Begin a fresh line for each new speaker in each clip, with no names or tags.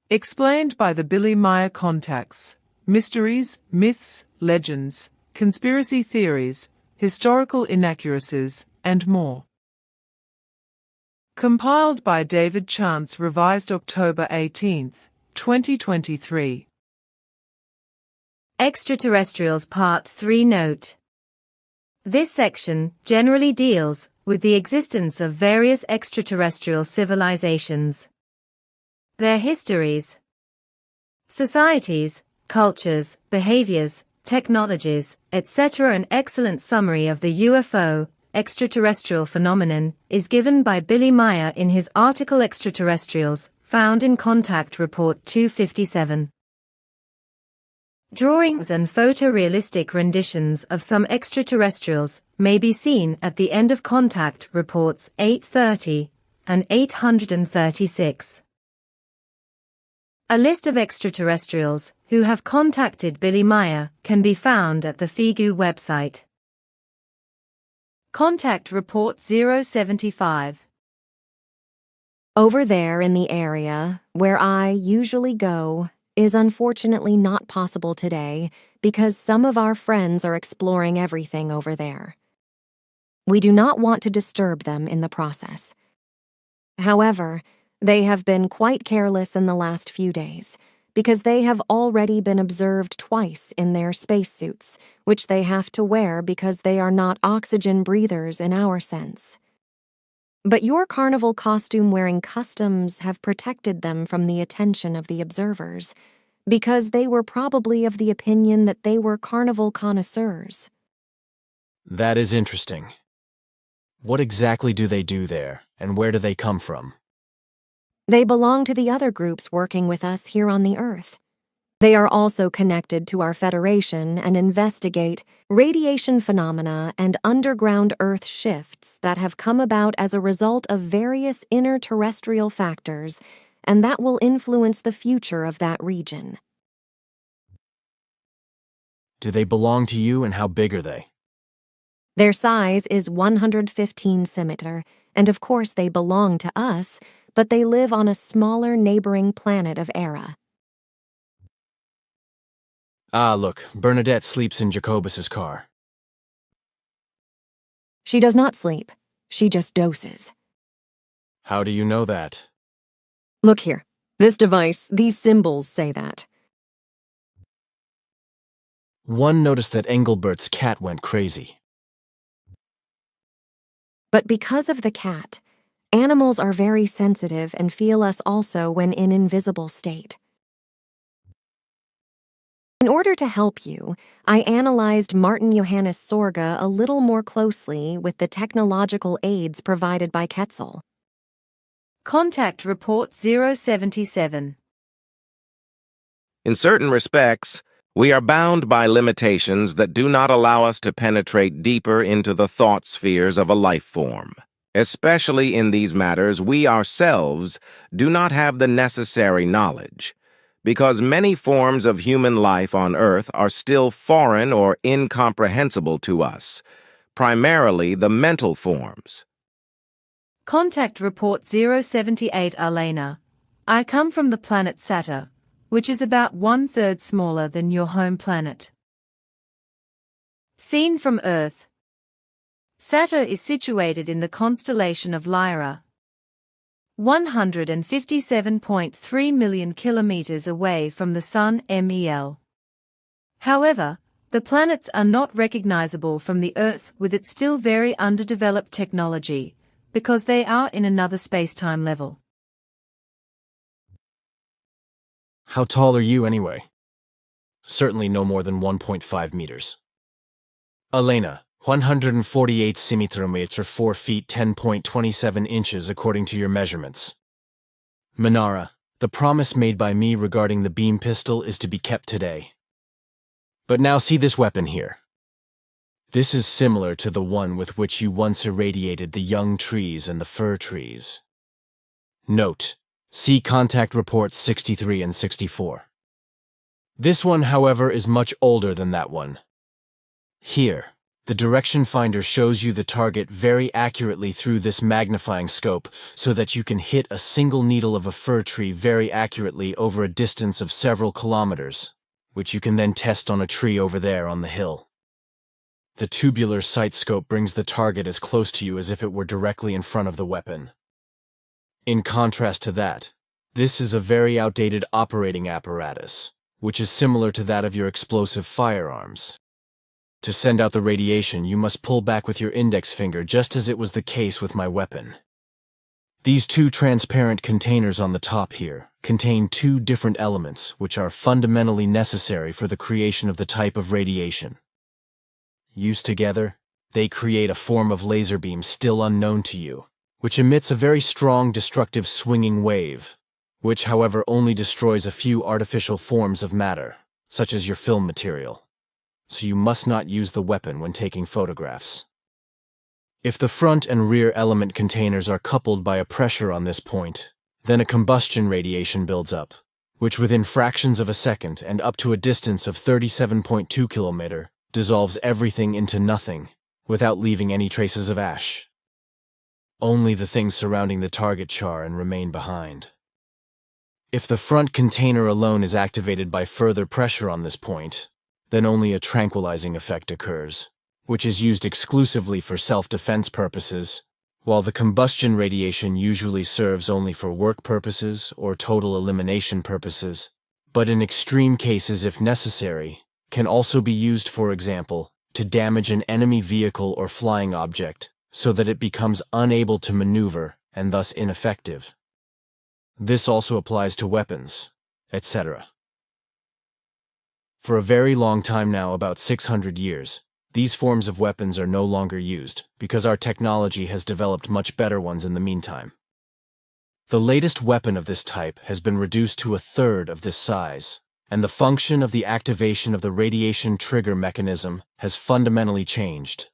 Explained by the Billy Meier contacts. Mysteries, myths, legends, conspiracy theories, historical inaccuracies, and more. Compiled by David Chance, revised October 18, 2023.
Extraterrestrials Part 3 Note. This section generally deals with the existence of various extraterrestrial civilizations, their histories, societies, cultures, behaviors, technologies, etc. An excellent summary of the UFO, extraterrestrial phenomenon, is given by Billy Meier in his article Extraterrestrials, found in Contact Report 257. Drawings and photorealistic renditions of some extraterrestrials may be seen at the end of Contact Reports 830 and 836. A list of extraterrestrials who have contacted Billy Meier can be found at the FIGU website. Contact Report 075.
Over there in the area where I usually go is unfortunately not possible today because some of our friends are exploring everything over there. We do not want to disturb them in the process. However, they have been quite careless in the last few days because they have already been observed twice in their spacesuits, which they have to wear because they are not oxygen breathers in our sense. But your carnival costume-wearing customs have protected them from the attention of the observers, because they were probably of the opinion that they were carnival connoisseurs.
That is interesting. What exactly do they do there, and where do they come from?
They belong to the other groups working with us here on the Earth. They are also connected to our Federation and investigate radiation phenomena and underground Earth shifts that have come about as a result of various inner terrestrial factors, and that will influence the future of that region.
Do they belong to you, and how big are they?
Their size is 115 centimeter, and of course they belong to us, but they live on a smaller neighboring planet of Era.
Ah, look, Bernadette sleeps in Jacobus's car.
She does not sleep. She just doses.
How do you know that?
Look here. This device, these symbols say that.
One noticed that Engelbert's cat went crazy.
But because of the cat, animals are very sensitive and feel us also when in invisible state. In order to help you, I analyzed Martin Johannes Sorge a little more closely with the technological aids provided by Quetzal.
Contact Report 077.
In certain respects, we are bound by limitations that do not allow us to penetrate deeper into the thought spheres of a life form. Especially in these matters, we ourselves do not have the necessary knowledge, because many forms of human life on Earth are still foreign or incomprehensible to us, primarily the mental forms.
Contact Report 078 Elena. I come from the planet Saturn, which is about 1/3 smaller than your home planet. Seen from Earth. Saturn is situated in the constellation of Lyra, 157.3 million kilometers away from the Sun MEL. However, the planets are not recognizable from the Earth with its still very underdeveloped technology, because they are in another space-time level.
How tall are you, anyway? Certainly no more than 1.5 meters. Elena, 148 centimeters or 4 feet 10.27 inches according to your measurements. Minara, the promise made by me regarding the beam pistol is to be kept today. But now see this weapon here. This is similar to the one with which you once irradiated the young trees and the fir trees. Note, see Contact Reports 63 and 64. This one, however, is much older than that one. Here, The direction finder shows you the target very accurately through this magnifying scope so that you can hit a single needle of a fir tree very accurately over a distance of several kilometers, which you can then test on a tree over there on the hill. The tubular sight scope brings the target as close to you as if it were directly in front of the weapon. In contrast to that, this is a very outdated operating apparatus, which is similar to that of your explosive firearms. To send out the radiation, you must pull back with your index finger, just as it was the case with my weapon. These two transparent containers on the top here contain two different elements which are fundamentally necessary for the creation of the type of radiation. Used together, they create a form of laser beam still unknown to you, which emits a very strong destructive swinging wave, which, however, only destroys a few artificial forms of matter, such as your film material. So you must not use the weapon when taking photographs. If the front and rear element containers are coupled by a pressure on this point, then a combustion radiation builds up, which within fractions of a second and up to a distance of 37.2 kilometers dissolves everything into nothing without leaving any traces of ash. Only the things surrounding the target char and remain behind. If the front container alone is activated by further pressure on this point, then only a tranquilizing effect occurs, which is used exclusively for self-defense purposes, while the combustion radiation usually serves only for work purposes or total elimination purposes, but in extreme cases, if necessary, can also be used, for example, to damage an enemy vehicle or flying object so that it becomes unable to maneuver and thus ineffective. This also applies to weapons, etc. For a very long time now, about 600 years, these forms of weapons are no longer used because our technology has developed much better ones in the meantime. The latest weapon of this type has been reduced to a third of this size, and the function of the activation of the radiation trigger mechanism has fundamentally changed.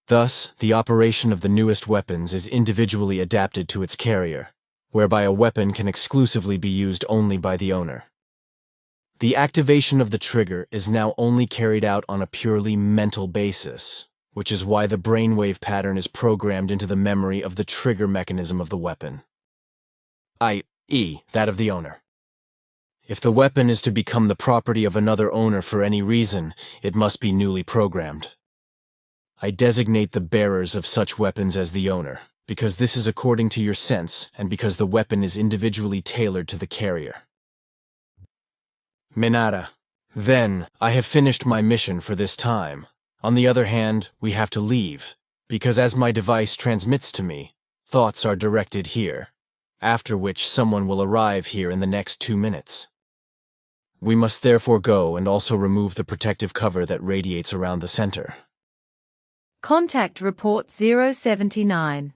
Thus, the operation of the newest weapons is individually adapted to its carrier, whereby a weapon can exclusively be used only by the owner. The activation of the trigger is now only carried out on a purely mental basis, which is why the brainwave pattern is programmed into the memory of the trigger mechanism of the weapon, i.e., that of the owner. If the weapon is to become the property of another owner for any reason, it must be newly programmed. I designate the bearers of such weapons as the owner, because this is according to your sense and because the weapon is individually tailored to the carrier. Minara. Then, I have finished my mission for this time. On the other hand, we have to leave, because as my device transmits to me, thoughts are directed here, after which someone will arrive here in the next 2 minutes. We must therefore go and also remove the protective cover that radiates around the center.
Contact Report 079.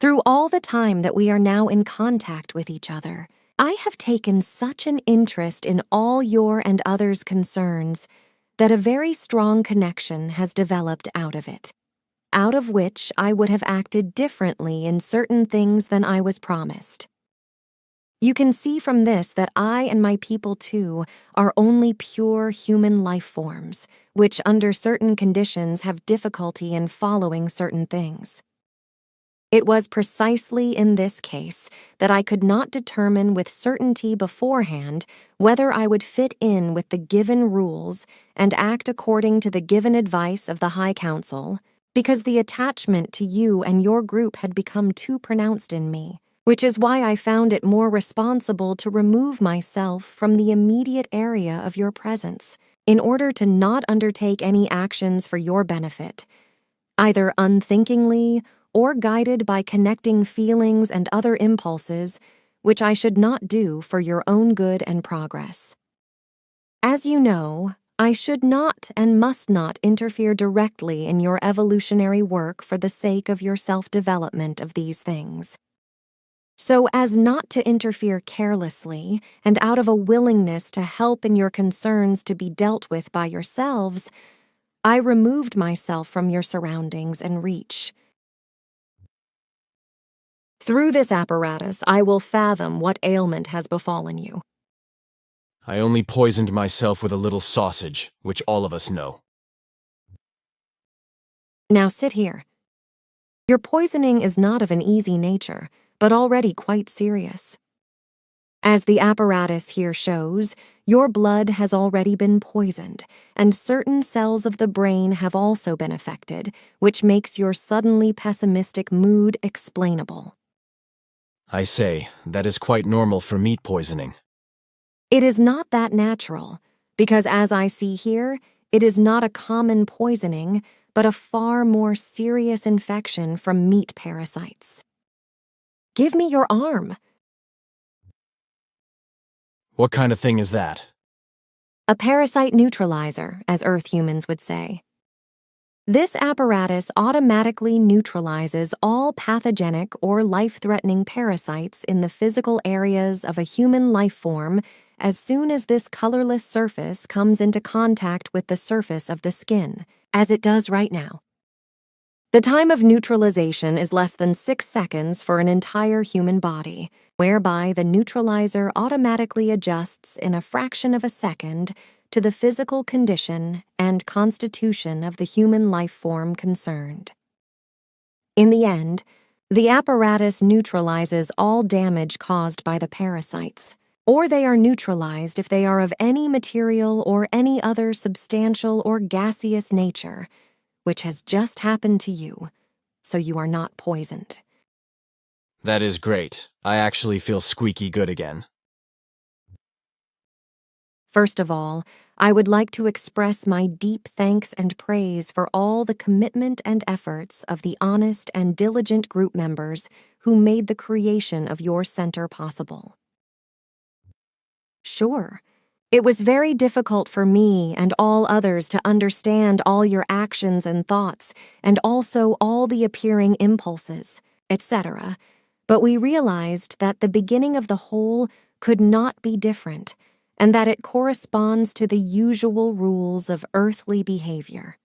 Through all the time that we are now in contact with each other, I have taken such an interest in all your and others' concerns that a very strong connection has developed out of it, out of which I would have acted differently in certain things than I was promised. You can see from this that I and my people, too, are only pure human life forms, which under certain conditions have difficulty in following certain things. It was precisely in this case that I could not determine with certainty beforehand whether I would fit in with the given rules and act according to the given advice of the High Council, because the attachment to you and your group had become too pronounced in me, which is why I found it more responsible to remove myself from the immediate area of your presence, in order to not undertake any actions for your benefit, either unthinkingly or guided by connecting feelings and other impulses, which I should not do for your own good and progress. As you know, I should not and must not interfere directly in your evolutionary work for the sake of your self-development of these things. So as not to interfere carelessly and out of a willingness to help in your concerns to be dealt with by yourselves, I removed myself from your surroundings and reach. Through this apparatus, I will fathom what ailment has befallen you.
I only poisoned myself with a little sausage, which all of us know.
Now sit here. Your poisoning is not of an easy nature, but already quite serious. As the apparatus here shows, your blood has already been poisoned, and certain cells of the brain have also been affected, which makes your suddenly pessimistic mood explainable.
I say, that is quite normal for meat poisoning.
It is not that natural, because as I see here, it is not a common poisoning, but a far more serious infection from meat parasites. Give me your arm.
What kind of thing is that?
A parasite neutralizer, as Earth humans would say. This apparatus automatically neutralizes all pathogenic or life-threatening parasites in the physical areas of a human life form as soon as this colorless surface comes into contact with the surface of the skin, as it does right now. The time of neutralization is less than 6 seconds for an entire human body, whereby the neutralizer automatically adjusts in a fraction of a second to the physical condition and constitution of the human life form concerned. In the end, the apparatus neutralizes all damage caused by the parasites, or they are neutralized if they are of any material or any other substantial or gaseous nature, which has just happened to you, so you are not poisoned.
That is great. I actually feel squeaky good again.
First of all, I would like to express my deep thanks and praise for all the commitment and efforts of the honest and diligent group members who made the creation of your center possible. Sure, it was very difficult for me and all others to understand all your actions and thoughts, and also all the appearing impulses, etc., but we realized that the beginning of the whole could not be different, and that it corresponds to the usual rules of earthly behavior.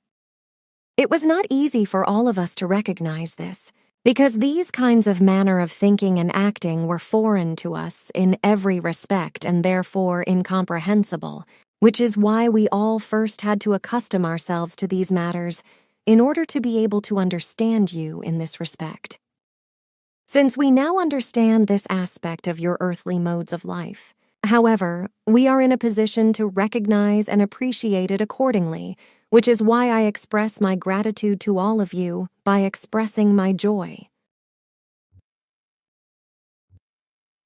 It was not easy for all of us to recognize this, because these kinds of manner of thinking and acting were foreign to us in every respect and therefore incomprehensible, which is why we all first had to accustom ourselves to these matters in order to be able to understand you in this respect. Since we now understand this aspect of your earthly modes of life, however, we are in a position to recognize and appreciate it accordingly, which is why I express my gratitude to all of you by expressing my joy.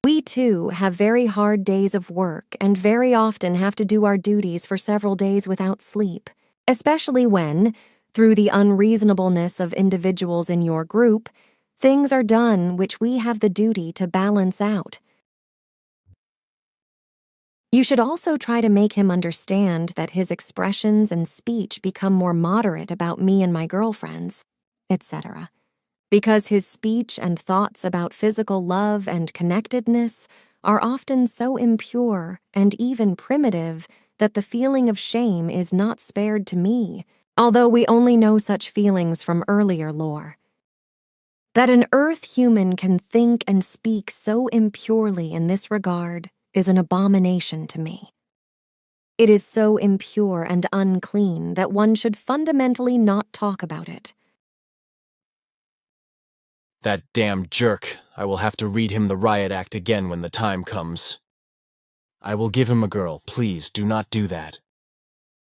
We too have very hard days of work and very often have to do our duties for several days without sleep, especially when, through the unreasonableness of individuals in your group, things are done which we have the duty to balance out. You should also try to make him understand that his expressions and speech become more moderate about me and my girlfriends, etc., because his speech and thoughts about physical love and connectedness are often so impure and even primitive that the feeling of shame is not spared to me, although we only know such feelings from earlier lore. That an Earth human can think and speak so impurely in this regard is an abomination to me. It is so impure and unclean that one should fundamentally not talk about it.
That damn jerk. I will have to read him the riot act again when the time comes. I will give him a girl. Please, do not do that.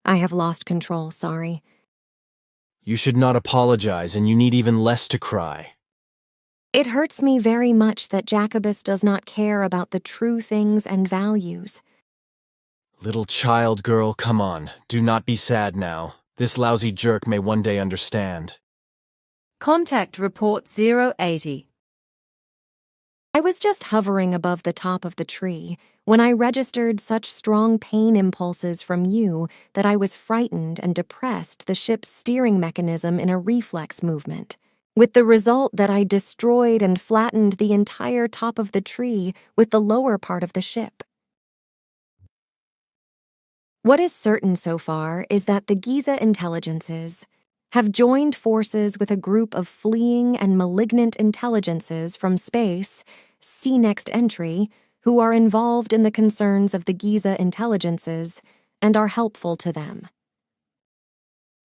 I have lost control, sorry.
You should not apologize, and you need even less to cry.
It hurts me very much that Jacobus does not care about the true things and values.
Little child girl, come on. Do not be sad now. This lousy jerk may one day understand.
Contact report 080.
I was just hovering above the top of the tree when I registered such strong pain impulses from you that I was frightened and depressed the ship's steering mechanism in a reflex movement, with the result that I destroyed and flattened the entire top of the tree with the lower part of the ship. What is certain so far is that the Giza intelligences have joined forces with a group of fleeing and malignant intelligences from space, see next entry, who are involved in the concerns of the Giza intelligences and are helpful to them.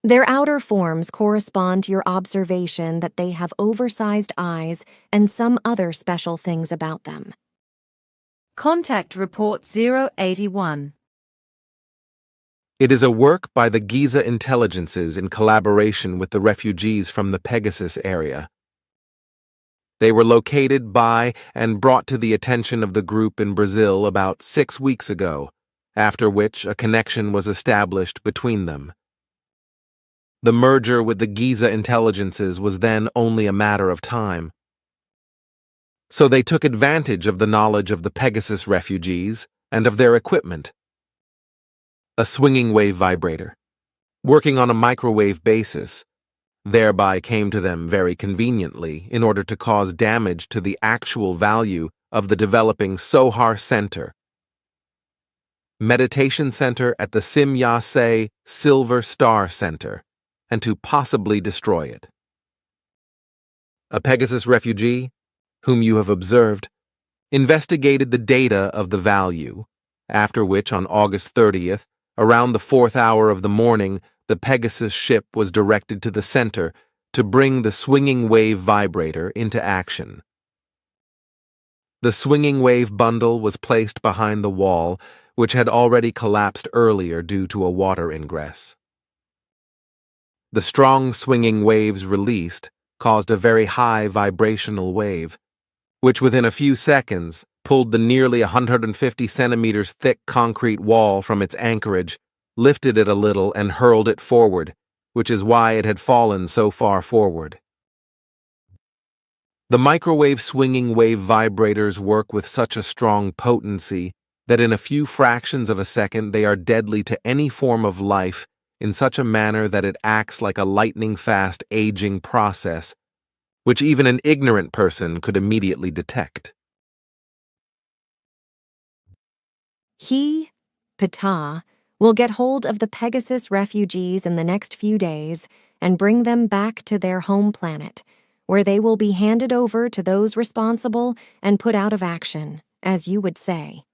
Their outer forms correspond to your observation that they have oversized eyes and some other special things about them.
Contact Report 081.
It is a work by the Giza intelligences in collaboration with the refugees from the Pegasus area. They were located by and brought to the attention of the group in Brazil about 6 weeks ago, after which a connection was established between them. The merger with the Giza intelligences was then only a matter of time. So they took advantage of the knowledge of the Pegasus refugees and of their equipment. A swinging wave vibrator, working on a microwave basis, thereby came to them very conveniently in order to cause damage to the actual value of the developing Sohar Center, meditation center at the Simyase Silver Star Center, and to possibly destroy it. A Pegasus refugee, whom you have observed, investigated the data of the value, after which on August 30th, around the 4th hour of the morning, the Pegasus ship was directed to the center to bring the swinging wave vibrator into action. The swinging wave bundle was placed behind the wall, which had already collapsed earlier due to a water ingress. The strong swinging waves released caused a very high vibrational wave, which within a few seconds pulled the nearly 150 centimeters thick concrete wall from its anchorage, lifted it a little, and hurled it forward, which is why it had fallen so far forward. The microwave swinging wave vibrators work with such a strong potency that in a few fractions of a second they are deadly to any form of life in such a manner that it acts like a lightning-fast aging process, which even an ignorant person could immediately detect.
He, Ptah, will get hold of the Pegasus refugees in the next few days and bring them back to their home planet, where they will be handed over to those responsible and put out of action, as you would say.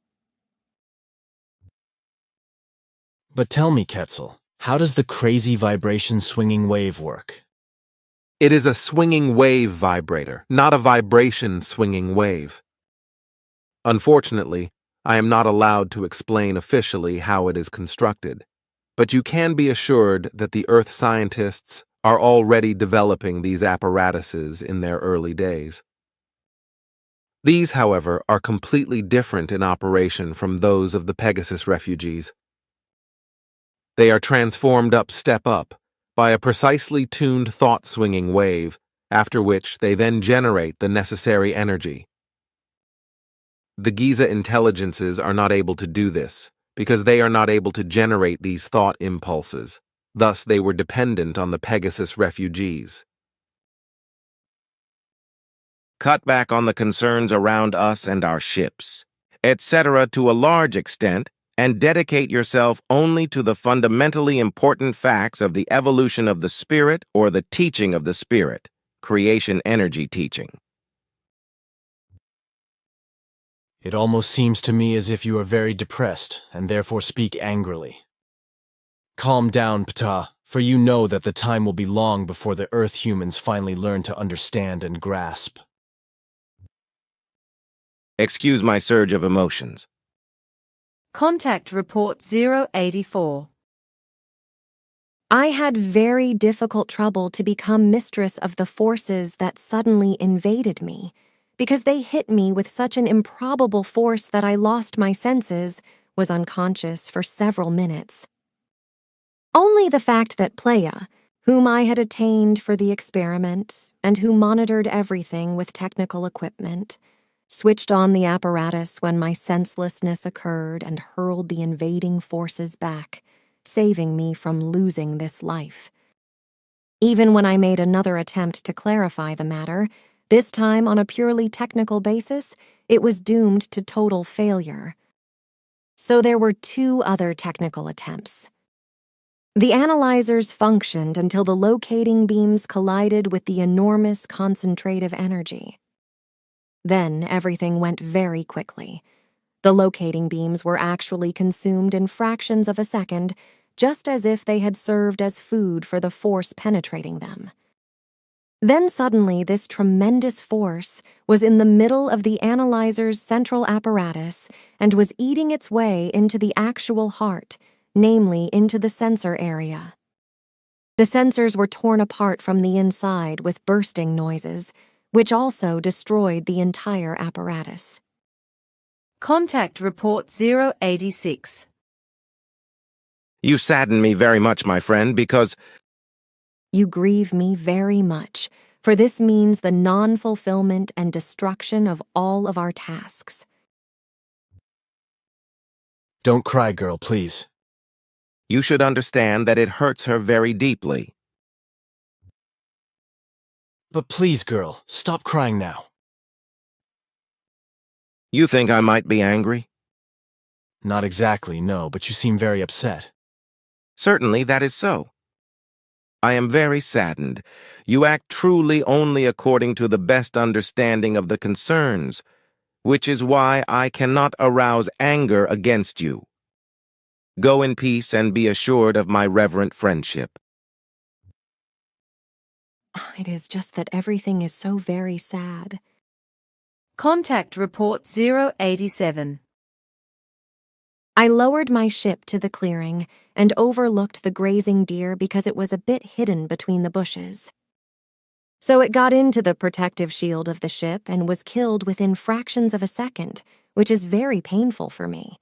But tell me, Quetzal, how does the crazy vibration swinging wave work?
It is a swinging wave vibrator, not a vibration swinging wave. Unfortunately, I am not allowed to explain officially how it is constructed, but you can be assured that the Earth scientists are already developing these apparatuses in their early days. These, however, are completely different in operation from those of the Pegasus refugees. They are transformed step up, by a precisely tuned thought-swinging wave, after which they then generate the necessary energy. The Giza intelligences are not able to do this, because they are not able to generate these thought impulses. Thus, they were dependent on the Pegasus refugees. Cut back on the concerns around us and our ships, etc. to a large extent, and dedicate yourself only to the fundamentally important facts of the evolution of the spirit or the teaching of the spirit, creation energy teaching.
It almost seems to me as if you are very depressed and therefore speak angrily. Calm down, Ptah, for you know that the time will be long before the Earth humans finally learn to understand and grasp.
Excuse my surge of emotions.
Contact Report 084.
I had very difficult trouble to become mistress of the forces that suddenly invaded me, because they hit me with such an improbable force that I lost my senses, was unconscious for several minutes. Only the fact that Playa, whom I had attained for the experiment, and who monitored everything with technical equipment, switched on the apparatus when my senselessness occurred and hurled the invading forces back, saving me from losing this life. Even when I made another attempt to clarify the matter, this time on a purely technical basis, it was doomed to total failure. So there were 2 other technical attempts. The analyzers functioned until the locating beams collided with the enormous concentrative energy. Then everything went very quickly. The locating beams were actually consumed in fractions of a second, just as if they had served as food for the force penetrating them. Then suddenly this tremendous force was in the middle of the analyzer's central apparatus and was eating its way into the actual heart, namely into the sensor area. The sensors were torn apart from the inside with bursting noises, which also destroyed the entire apparatus.
Contact Report 086.
You sadden me very much, my friend, because
You grieve me very much, for this means the non-fulfillment and destruction of all of our tasks.
Don't cry, girl, please.
you should understand that it hurts her very deeply.
But please, girl, stop crying now.
You think I might be angry?
Not exactly, no, but you seem very upset.
Certainly that is so. I am very saddened. You act truly only according to the best understanding of the concerns, which is why I cannot arouse anger against you. Go in peace and be assured of my reverent friendship.
It is just that everything is so very sad.
Contact Report 087.
I lowered my ship to the clearing and overlooked the grazing deer because it was a bit hidden between the bushes. So it got into the protective shield of the ship and was killed within fractions of a second, which is very painful for me.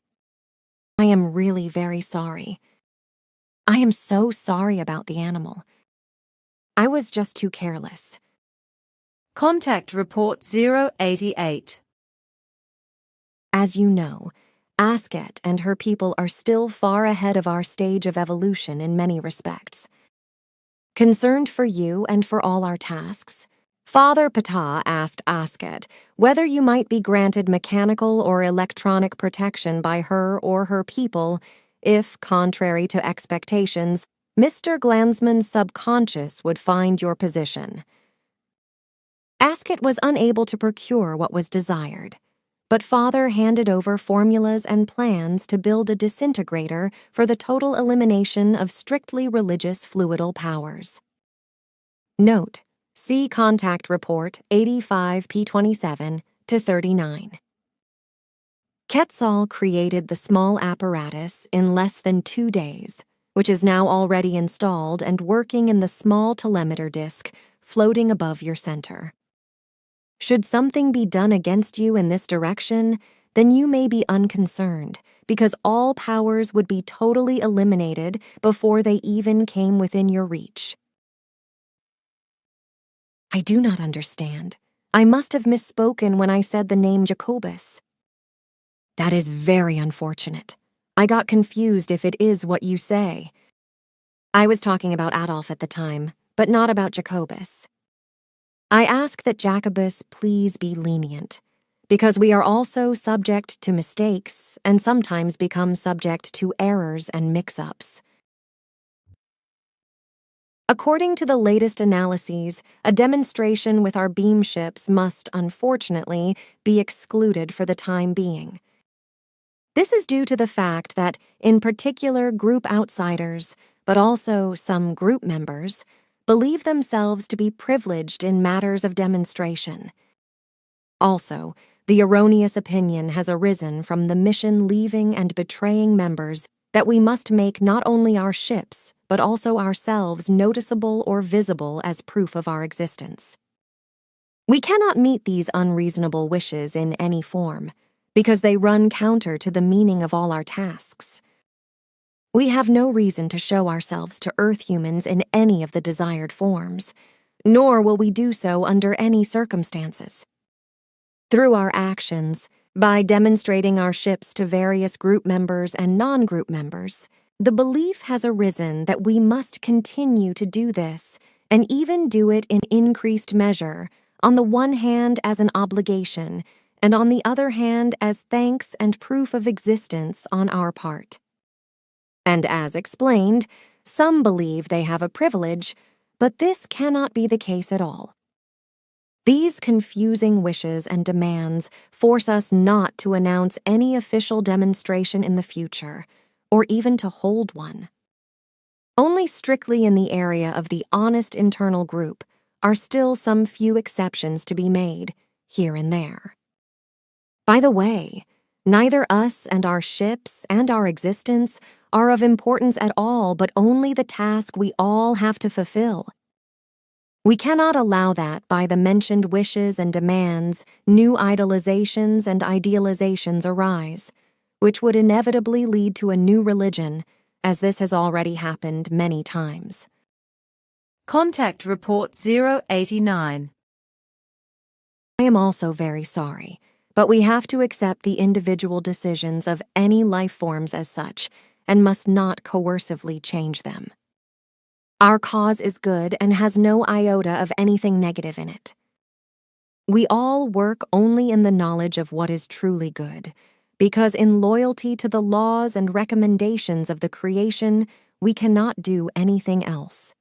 I am really very sorry. I am so sorry about the animal. I was just too careless.
Contact Report 088.
As you know, Asket and her people are still far ahead of our stage of evolution in many respects. Concerned for you and for all our tasks, Father Ptah asked Asket whether you might be granted mechanical or electronic protection by her or her people if, contrary to expectations, Mr. Glansman's subconscious would find your position. Asket was unable to procure what was desired, but Father handed over formulas and plans to build a disintegrator for the total elimination of strictly religious fluidal powers. Note: see Contact Report 85P27 to 39. Quetzal created the small apparatus in less than 2 days, which is now already installed and working in the small telemeter disc floating above your center. Should something be done against you in this direction, then you may be unconcerned, because all powers would be totally eliminated before they even came within your reach. I do not understand. I must have misspoken when I said the name Jacobus. That is very unfortunate. I got confused if it is what you say. I was talking about Adolf at the time, but not about Jacobus. I ask that Jacobus please be lenient, because we are also subject to mistakes and sometimes become subject to errors and mix-ups. According to the latest analyses, a demonstration with our beam ships must, unfortunately, be excluded for the time being. This is due to the fact that, in particular, group outsiders, but also some group members, believe themselves to be privileged in matters of demonstration. Also, the erroneous opinion has arisen from the mission leaving and betraying members that we must make not only our ships, but also ourselves noticeable or visible as proof of our existence. We cannot meet these unreasonable wishes in any form, because they run counter to the meaning of all our tasks. We have no reason to show ourselves to Earth humans in any of the desired forms, nor will we do so under any circumstances. Through our actions, by demonstrating our ships to various group members and non-group members, the belief has arisen that we must continue to do this, and even do it in increased measure, on the one hand as an obligation, and on the other hand as thanks and proof of existence on our part. And as explained, some believe they have a privilege, but this cannot be the case at all. These confusing wishes and demands force us not to announce any official demonstration in the future, or even to hold one. Only strictly in the area of the honest internal group are still some few exceptions to be made, here and there. By the way, neither us and our ships and our existence are of importance at all, but only the task we all have to fulfill. We cannot allow that by the mentioned wishes and demands, new idolizations and idealizations arise, which would inevitably lead to a new religion, as this has already happened many times.
Contact Report 089.
I am also very sorry, but we have to accept the individual decisions of any life forms as such, and must not coercively change them. Our cause is good and has no iota of anything negative in it. We all work only in the knowledge of what is truly good, because in loyalty to the laws and recommendations of the creation, we cannot do anything else.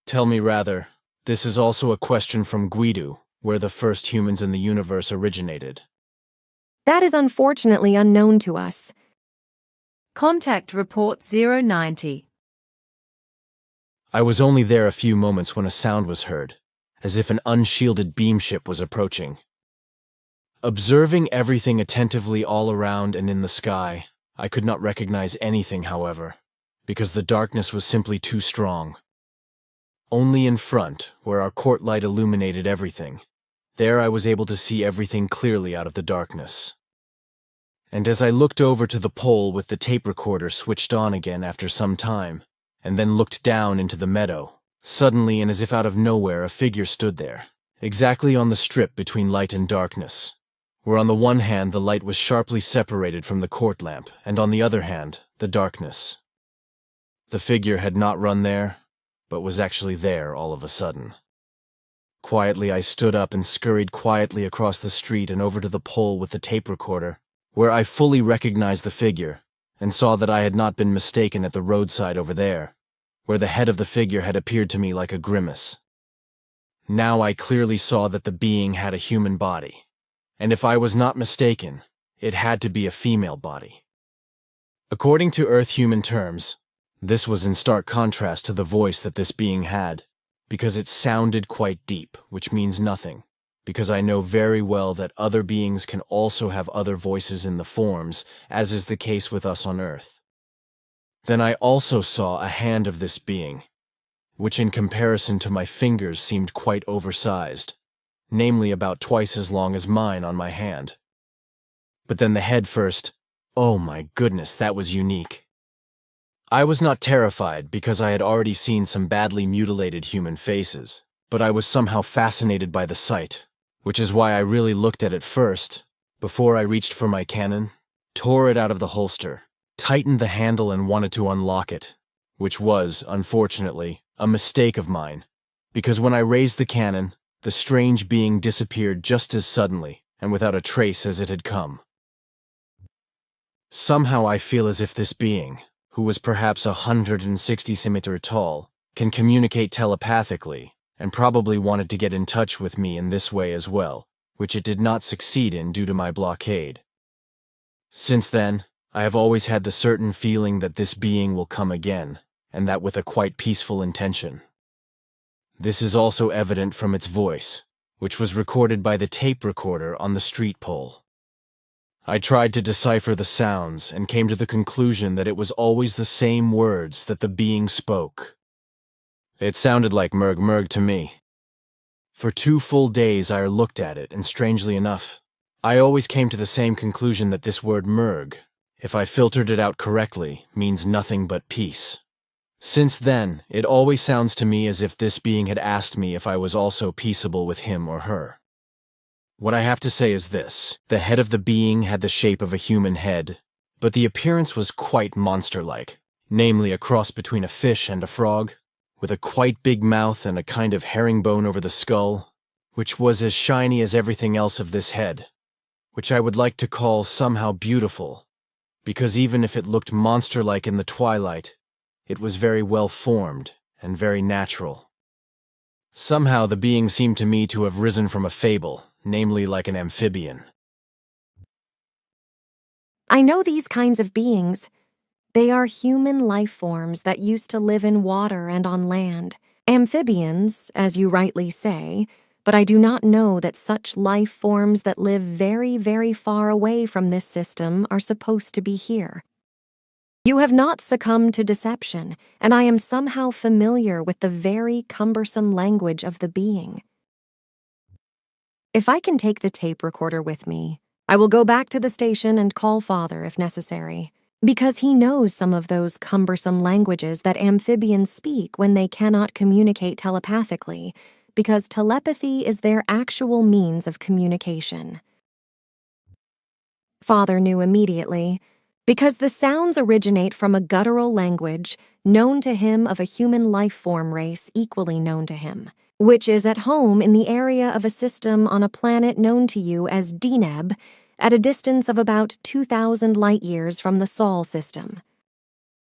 Tell me rather, this is also a question from Guido, where the first humans in the universe originated.
That is unfortunately unknown to us.
Contact Report 090.
I was only there a few moments when a sound was heard, as if an unshielded beam ship was approaching. Observing everything attentively all around and in the sky, I could not recognize anything, however, because the darkness was simply too strong. Only in front, where our court light illuminated everything, there I was able to see everything clearly out of the darkness. And as I looked over to the pole with the tape recorder switched on again after some time, and then looked down into the meadow, suddenly and as if out of nowhere a figure stood there, exactly on the strip between light and darkness, where on the one hand the light was sharply separated from the court lamp, and on the other hand, the darkness. The figure had not run there, but was actually there all of a sudden. Quietly I stood up and scurried quietly across the street and over to the pole with the tape recorder, where I fully recognized the figure, and saw that I had not been mistaken at the roadside over there, where the head of the figure had appeared to me like a grimace. Now I clearly saw that the being had a human body, and if I was not mistaken, it had to be a female body. According to Earth-human terms, this was in stark contrast to the voice that this being had, because it sounded quite deep, which means nothing, because I know very well that other beings can also have other voices in the forms, as is the case with us on Earth. Then I also saw a hand of this being, which in comparison to my fingers seemed quite oversized, namely about twice as long as mine on my hand. But then the head first, oh my goodness, that was unique. I was not terrified because I had already seen some badly mutilated human faces, but I was somehow fascinated by the sight, which is why I really looked at it first, before I reached for my cannon, tore it out of the holster, tightened the handle and wanted to unlock it, which was, unfortunately, a mistake of mine, because when I raised the cannon, the strange being disappeared just as suddenly and without a trace as it had come. Somehow I feel as if this being, who was perhaps 160 centimeters tall, can communicate telepathically, and probably wanted to get in touch with me in this way as well, which it did not succeed in due to my blockade. Since then, I have always had the certain feeling that this being will come again, and that with a quite peaceful intention. This is also evident from its voice, which was recorded by the tape recorder on the street pole. I tried to decipher the sounds and came to the conclusion that it was always the same words that the being spoke. It sounded like "merg merg" to me. For 2 full days I looked at it, and strangely enough, I always came to the same conclusion that this word "merg," if I filtered it out correctly, means nothing but peace. Since then, it always sounds to me as if this being had asked me if I was also peaceable with him or her. What I have to say is this: the head of the being had the shape of a human head, but the appearance was quite monster-like, namely a cross between a fish and a frog, with a quite big mouth and a kind of herringbone over the skull, which was as shiny as everything else of this head, which I would like to call somehow beautiful, because even if it looked monster-like in the twilight, it was very well formed and very natural. Somehow the being seemed to me to have risen from a fable, namely like an amphibian.
I know these kinds of beings. They are human life forms that used to live in water and on land. Amphibians, as you rightly say, but I do not know that such life forms that live very, very far away from this system are supposed to be here. You have not succumbed to deception, and I am somehow familiar with the very cumbersome language of the being. If I can take the tape recorder with me, I will go back to the station and call Father if necessary, because he knows some of those cumbersome languages that amphibians speak when they cannot communicate telepathically, because telepathy is their actual means of communication. Father knew immediately, because the sounds originate from a guttural language known to him of a human life form race equally known to him, which is at home in the area of a system on a planet known to you as Deneb, at a distance of about 2,000 light-years from the Sol system.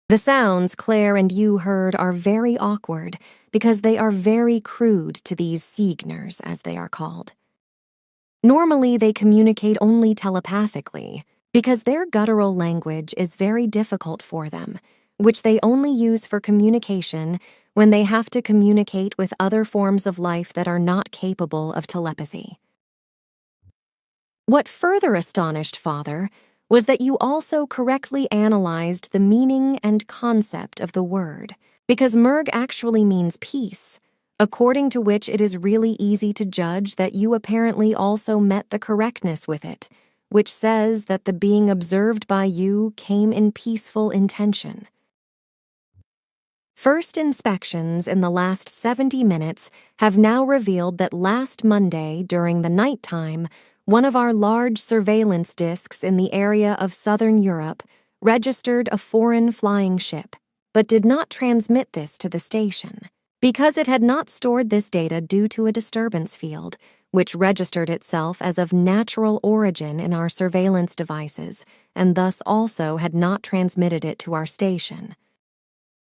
The sounds Claire and you heard are very awkward because they are very crude to these Siegners, as they are called. Normally, they communicate only telepathically because their guttural language is very difficult for them, which they only use for communication when they have to communicate with other forms of life that are not capable of telepathy. What further astonished Father was that you also correctly analyzed the meaning and concept of the word, because Merg actually means peace, according to which it is really easy to judge that you apparently also met the correctness with it, which says that the being observed by you came in peaceful intention. First inspections in the last 70 minutes have now revealed that last Monday during the nighttime, one of our large surveillance discs in the area of southern Europe registered a foreign flying ship, but did not transmit this to the station, because it had not stored this data due to a disturbance field, which registered itself as of natural origin in our surveillance devices, and thus also had not transmitted it to our station.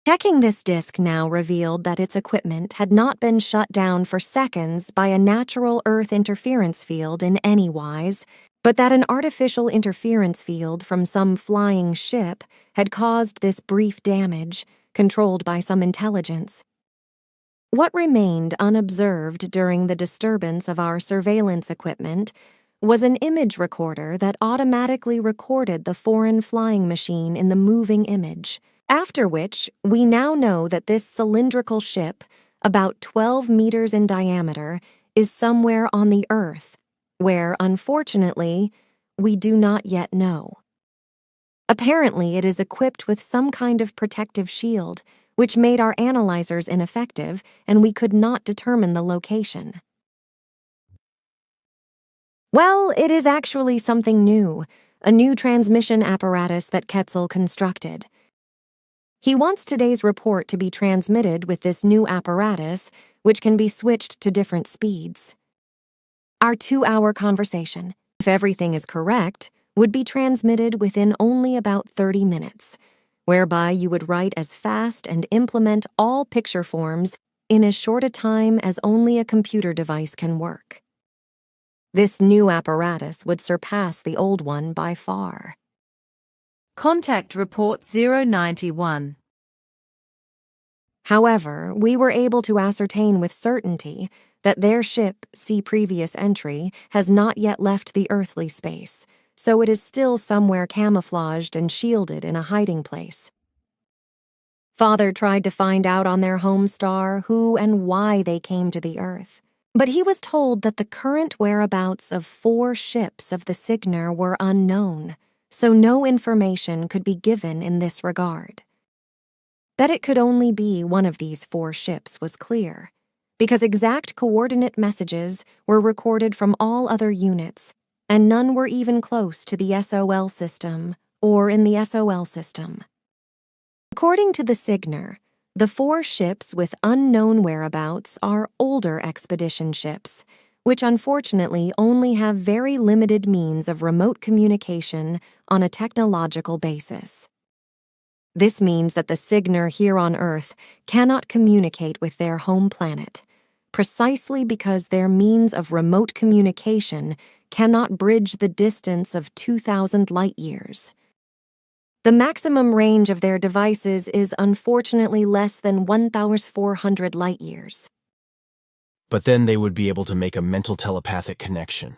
Checking this disk now revealed that its equipment had not been shut down for seconds by a natural Earth interference field in any wise, but that an artificial interference field from some flying ship had caused this brief damage, controlled by some intelligence. What remained unobserved during the disturbance of our surveillance equipment was an image recorder that automatically recorded the foreign flying machine in the moving image. After which, we now know that this cylindrical ship, about 12 meters in diameter, is somewhere on the Earth, where, unfortunately, we do not yet know. Apparently, it is equipped with some kind of protective shield, which made our analyzers ineffective, and we could not determine the location. Well, it is actually something new, a new transmission apparatus that Quetzal constructed. He wants today's report to be transmitted with this new apparatus, which can be switched to different speeds. Our 2-hour conversation, if everything is correct, would be transmitted within only about 30 minutes, whereby you would write as fast and implement all picture forms in as short a time as only a computer device can work. This new apparatus would surpass the old one by far.
Contact Report 091.
However, we were able to ascertain with certainty that their ship, see previous entry, has not yet left the earthly space, so it is still somewhere camouflaged and shielded in a hiding place. Father tried to find out on their home star who and why they came to the Earth, but he was told that the current whereabouts of 4 ships of the Signer were unknown, so no information could be given in this regard. That it could only be one of these 4 ships was clear, because exact coordinate messages were recorded from all other units, and none were even close to the SOL system or in the SOL system. According to the Signer, the 4 ships with unknown whereabouts are older expedition ships, which unfortunately only have very limited means of remote communication on a technological basis. This means that the Signer here on Earth cannot communicate with their home planet, precisely because their means of remote communication cannot bridge the distance of 2,000 light-years. The maximum range of their devices is unfortunately less than 1,400 light years.
But then they would be able to make a mental telepathic connection.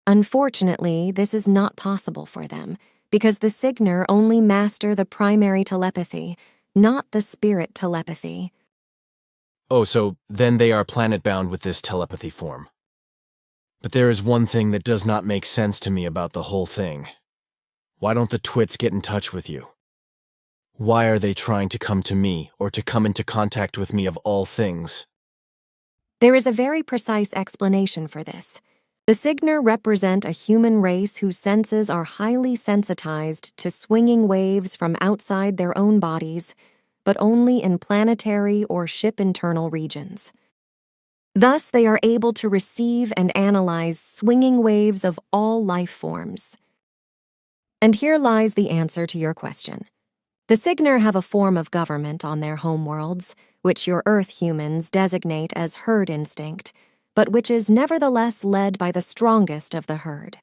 Unfortunately, this is not possible for them, because the Signer only master the primary telepathy, not the spirit telepathy.
Oh, so then they are planet-bound with this telepathy form. But there is one thing that does not make sense to me about the whole thing. Why don't the twits get in touch with you? Why are they trying to come to me, or to come into contact with me of all things?
There is a very precise explanation for this. The Signer represent a human race whose senses are highly sensitized to swinging waves from outside their own bodies, but only in planetary or ship internal regions. Thus, they are able to receive and analyze swinging waves of all life forms. And here lies the answer to your question. The Signer have a form of government on their homeworlds, which your Earth humans designate as herd instinct, but which is nevertheless led by the strongest of the herd.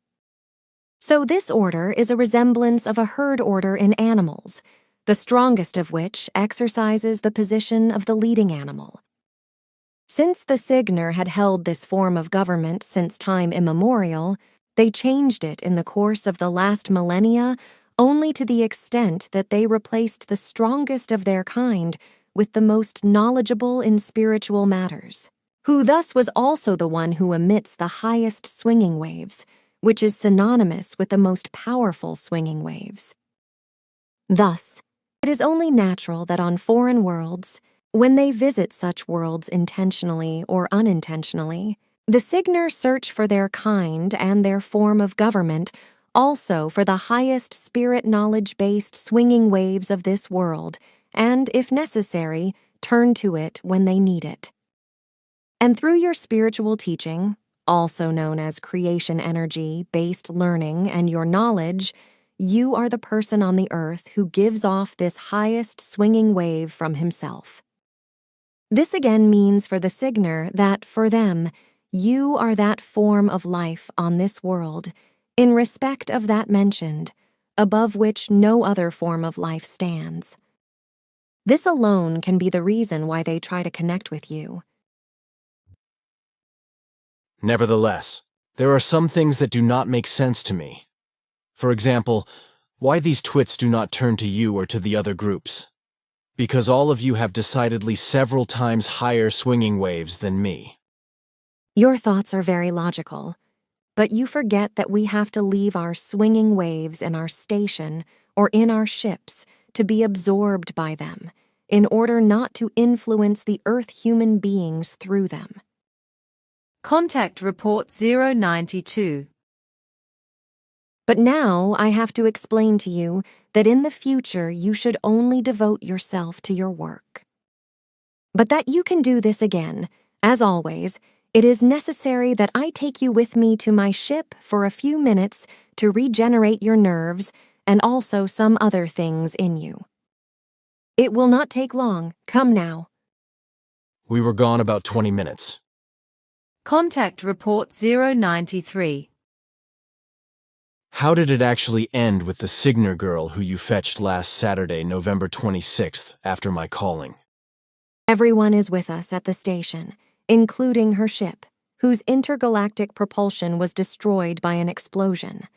So this order is a resemblance of a herd order in animals, the strongest of which exercises the position of the leading animal. Since the Signer had held this form of government since time immemorial, they changed it in the course of the last millennia only to the extent that they replaced the strongest of their kind with the most knowledgeable in spiritual matters, who thus was also the one who emits the highest swinging waves, which is synonymous with the most powerful swinging waves. Thus, it is only natural that on foreign worlds, when they visit such worlds intentionally or unintentionally, the Signer search for their kind and their form of government, also for the highest spirit knowledge-based swinging waves of this world, and, if necessary, turn to it when they need it. And through your spiritual teaching, also known as creation energy-based learning, and your knowledge, you are the person on the earth who gives off this highest swinging wave from himself. This again means for the Signer that, for them, you are that form of life on this world, in respect of that mentioned, above which no other form of life stands. This alone can be the reason why they try to connect with you.
Nevertheless, there are some things that do not make sense to me. For example, why these twits do not turn to you or to the other groups. Because all of you have decidedly several times higher swinging waves than me.
Your thoughts are very logical, but you forget that we have to leave our swinging waves in our station or in our ships to be absorbed by them, in order not to influence the Earth human beings through them.
Contact Report 092.
But now I have to explain to you that in the future you should only devote yourself to your work. But that you can do this again, as always, it is necessary that I take you with me to my ship for a few minutes to regenerate your nerves and also some other things in you. It will not take long. Come now.
We were gone about 20 minutes.
Contact Report 093.
How did it actually end with the Signer girl who you fetched last Saturday, November 26th, after my calling?
Everyone is with us at the station, including her ship, whose intergalactic propulsion was destroyed by an explosion.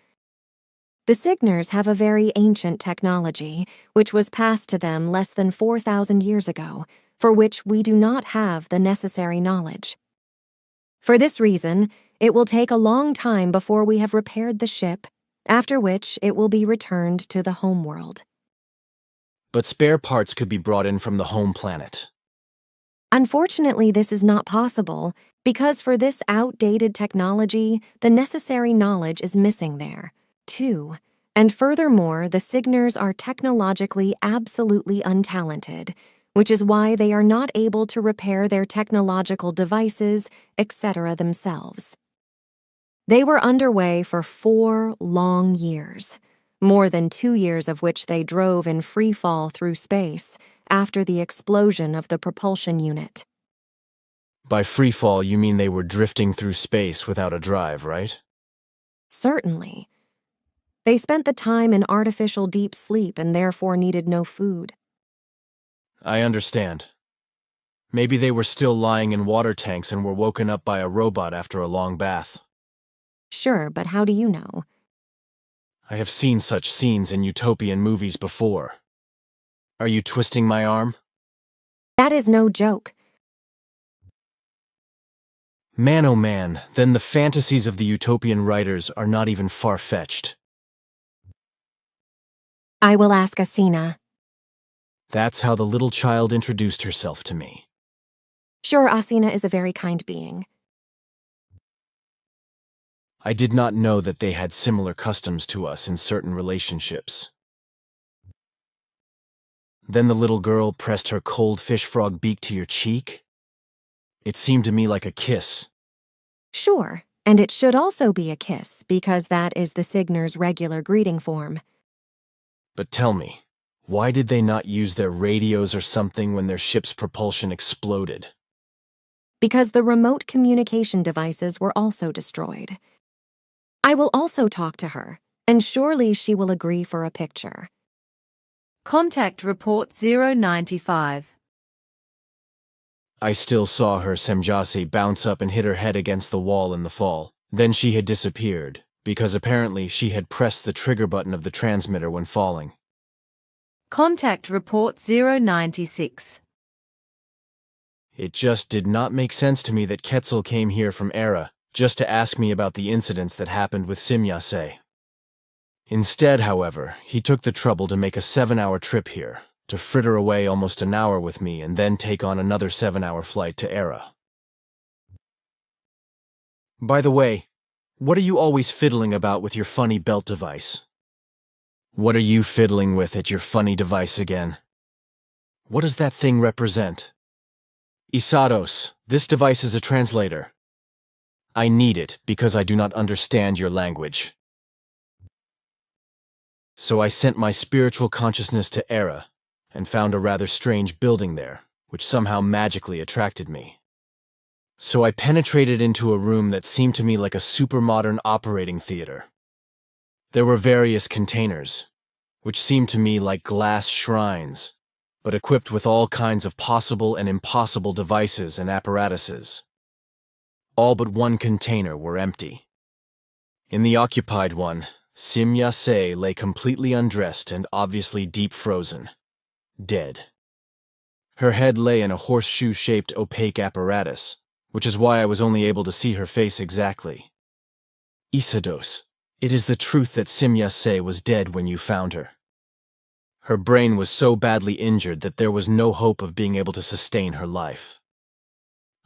The Signers have a very ancient technology, which was passed to them less than 4,000 years ago, for which we do not have the necessary knowledge. For this reason, it will take a long time before we have repaired the ship, after which it will be returned to the homeworld.
But spare parts could be brought in from the home planet.
Unfortunately, this is not possible, because for this outdated technology, the necessary knowledge is missing there, too. And furthermore, the Signers are technologically absolutely untalented, which is why they are not able to repair their technological devices, etc. themselves. They were underway for 4 long years, more than 2 years of which they drove in free fall through space after the explosion of the propulsion unit.
By free fall, you mean they were drifting through space without a drive, right?
Certainly. They spent the time in artificial deep sleep and therefore needed no food.
I understand. Maybe they were still lying in water tanks and were woken up by a robot after a long bath.
Sure, but how do you know?
I have seen such scenes in utopian movies before. Are you twisting my arm?
That is no joke.
Man oh man, then the fantasies of the utopian writers are not even far-fetched.
I will ask Asina.
That's how the little child introduced herself to me.
Sure, Asina is a very kind being.
I did not know that they had similar customs to us in certain relationships. Then the little girl pressed her cold fish frog beak to your cheek? It seemed to me like a kiss.
Sure, and it should also be a kiss, because that is the Signer's regular greeting form.
But tell me, why did they not use their radios or something when their ship's propulsion exploded?
Because the remote communication devices were also destroyed. I will also talk to her, and surely she will agree for a picture.
Contact Report 095.
I still saw her Semjase bounce up and hit her head against the wall in the fall. Then she had disappeared, because apparently she had pressed the trigger button of the transmitter when falling.
Contact Report 096.
It just did not make sense to me that Quetzal came here from Era just to ask me about the incidents that happened with Semjase. Instead, however, he took the trouble to make a 7-hour trip here, to fritter away almost an hour with me and then take on another 7-hour flight to Era. By the way, what are you always fiddling about with your funny belt device? What are you fiddling with at your funny device again? What does that thing represent? Isados, this device is a translator. I need it because I do not understand your language. So I sent my spiritual consciousness to Era and found a rather strange building there, which somehow magically attracted me. So I penetrated into a room that seemed to me like a super-modern operating theater. There were various containers, which seemed to me like glass shrines, but equipped with all kinds of possible and impossible devices and apparatuses. All but one container were empty. In the occupied one, Semjase lay completely undressed and obviously deep frozen, dead. Her head lay in a horseshoe-shaped opaque apparatus, which is why I was only able to see her face exactly. Isados, it is the truth that Semjase was dead when you found her. Her brain was so badly injured that there was no hope of being able to sustain her life.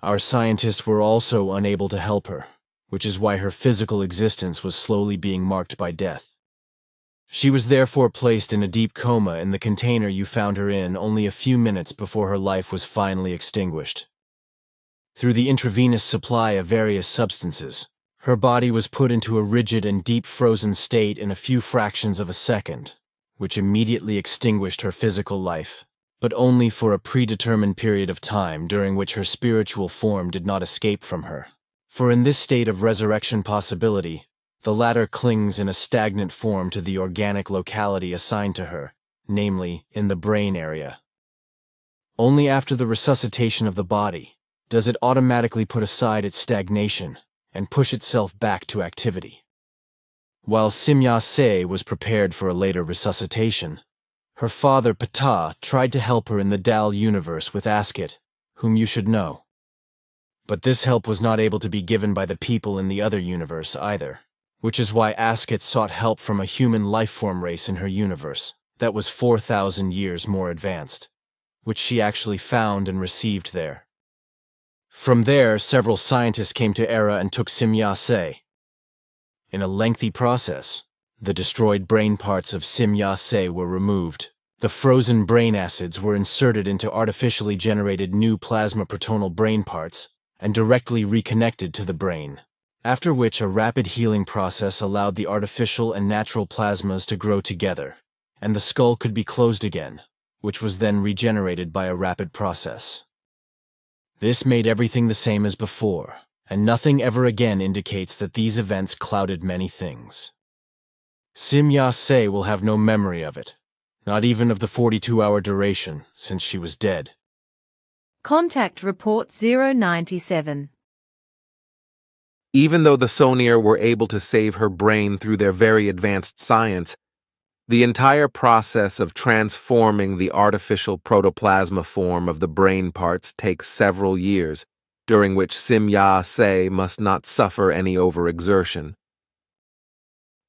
Our scientists were also unable to help her, which is why her physical existence was slowly being marked by death. She was therefore placed in a deep coma in the container you found her in only a few minutes before her life was finally extinguished. Through the intravenous supply of various substances, her body was put into a rigid and deep frozen state in a few fractions of a second, which immediately extinguished her physical life, but only for a predetermined period of time during which her spiritual form did not escape from her. For in this state of resurrection possibility, the latter clings in a stagnant form to the organic locality assigned to her, namely, in the brain area. Only after the resuscitation of the body does it automatically put aside its stagnation and push itself back to activity. While Semjase was prepared for a later resuscitation, her father Ptah tried to help her in the Dal universe with Asket, whom you should know. But this help was not able to be given by the people in the other universe either, which is why Asket sought help from a human life-form race in her universe that was 4,000 years more advanced, which she actually found and received there. From there, several scientists came to Era and took Semjase. In a lengthy process, the destroyed brain parts of Semjase were removed. The frozen brain acids were inserted into artificially generated new plasma protonal brain parts and directly reconnected to the brain, after which a rapid healing process allowed the artificial and natural plasmas to grow together, and the skull could be closed again, which was then regenerated by a rapid process. This made everything the same as before, and nothing ever again indicates that these events clouded many things. Sim Ya-se will have no memory of it, not even of the 42-hour duration, since she was dead.
Contact Report 097.
Even though the Sonier were able to save her brain through their very advanced science, the entire process of transforming the artificial protoplasma form of the brain parts takes several years, during which Sim Ya-se must not suffer any overexertion.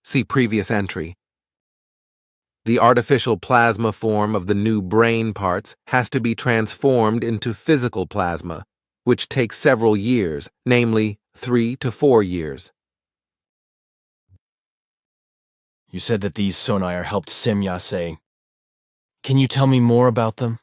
See previous entry. The artificial plasma form of the new brain parts has to be transformed into physical plasma, which takes several years, namely 3 to 4 years.
You said that these Sonai helped Sim Ya-se. Can you tell me more about them?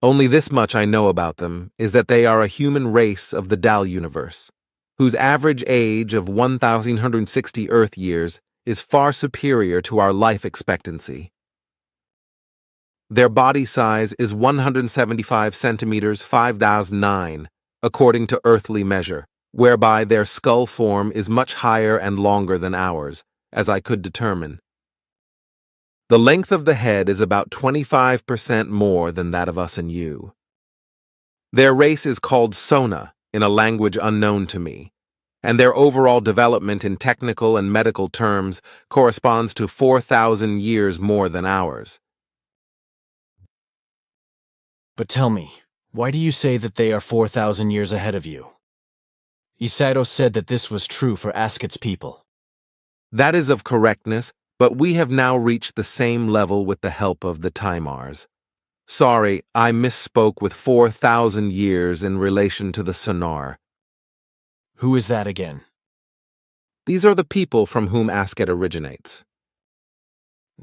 Only this much I know about them is that they are a human race of the Dal universe, whose average age of 1,160 Earth years is far superior to our life expectancy. Their body size is 175 centimeters 5,009, according to earthly measure, whereby their skull form is much higher and longer than ours, as I could determine. The length of the head is about 25% more than that of us and you. Their race is called Sona, in a language unknown to me, and their overall development in technical and medical terms corresponds to 4,000 years more than ours.
But tell me, why do you say that they are 4,000 years ahead of you? Isaido said that this was true for Asket's people.
That is of correctness, but we have now reached the same level with the help of the Timars. Sorry, I misspoke with 4,000 years in relation to the Sonar.
Who is that again?
These are the people from whom Asket originates.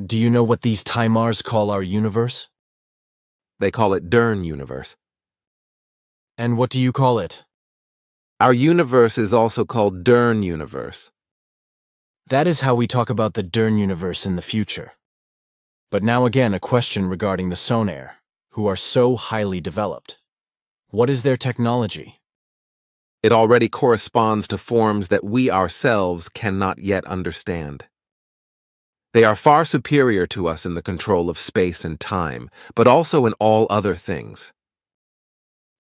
Do you know what these Timars call our universe?
They call it Dern Universe.
And what do you call it?
Our universe is also called Dern Universe.
That is how we talk about the Dern universe in the future. But now again a question regarding the Sonair, who are so highly developed. What is their technology?
It already corresponds to forms that we ourselves cannot yet understand. They are far superior to us in the control of space and time, but also in all other things.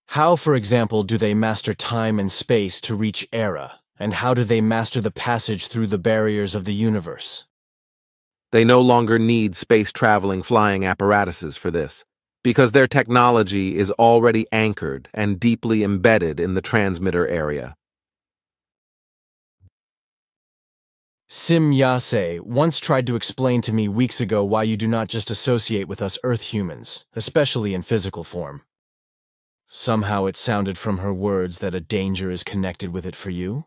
How, for example, do they master time and space to reach Era, and how do they master the passage through the barriers of the universe?
They no longer need space-traveling flying apparatuses for this, because their technology is already anchored and deeply embedded in the transmitter area.
Sim Ya-se once tried to explain to me weeks ago why you do not just associate with us Earth humans, especially in physical form. Somehow it sounded from her words that a danger is connected with it for you?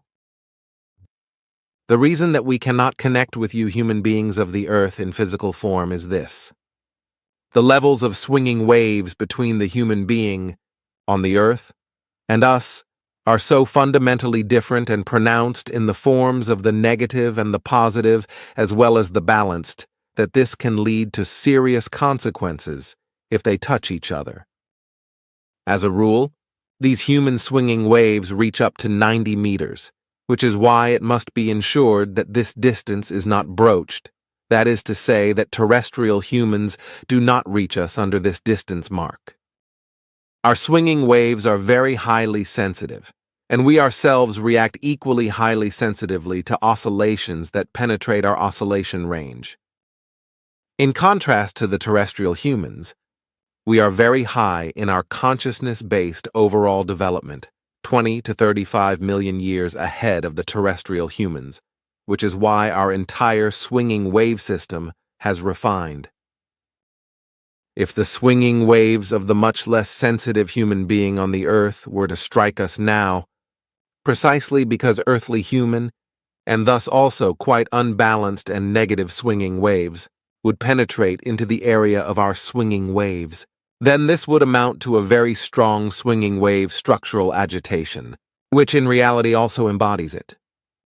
The reason that we cannot connect with you human beings of the Earth in physical form is this. The levels of swinging waves between the human being on the Earth and us are so fundamentally different and pronounced in the forms of the negative and the positive as well as the balanced that this can lead to serious consequences if they touch each other. As a rule, these human swinging waves reach up to 90 meters, which is why it must be ensured that this distance is not broached. That is to say that terrestrial humans do not reach us under this distance mark. Our swinging waves are very highly sensitive, and we ourselves react equally highly sensitively to oscillations that penetrate our oscillation range. In contrast to the terrestrial humans, we are very high in our consciousness-based overall development, 20 to 35 million years ahead of the terrestrial humans, which is why our entire swinging wave system has refined. If the swinging waves of the much less sensitive human being on the Earth were to strike us now, precisely because earthly human, and thus also quite unbalanced and negative swinging waves, would penetrate into the area of our swinging waves, then this would amount to a very strong swinging wave structural agitation, which in reality also embodies it,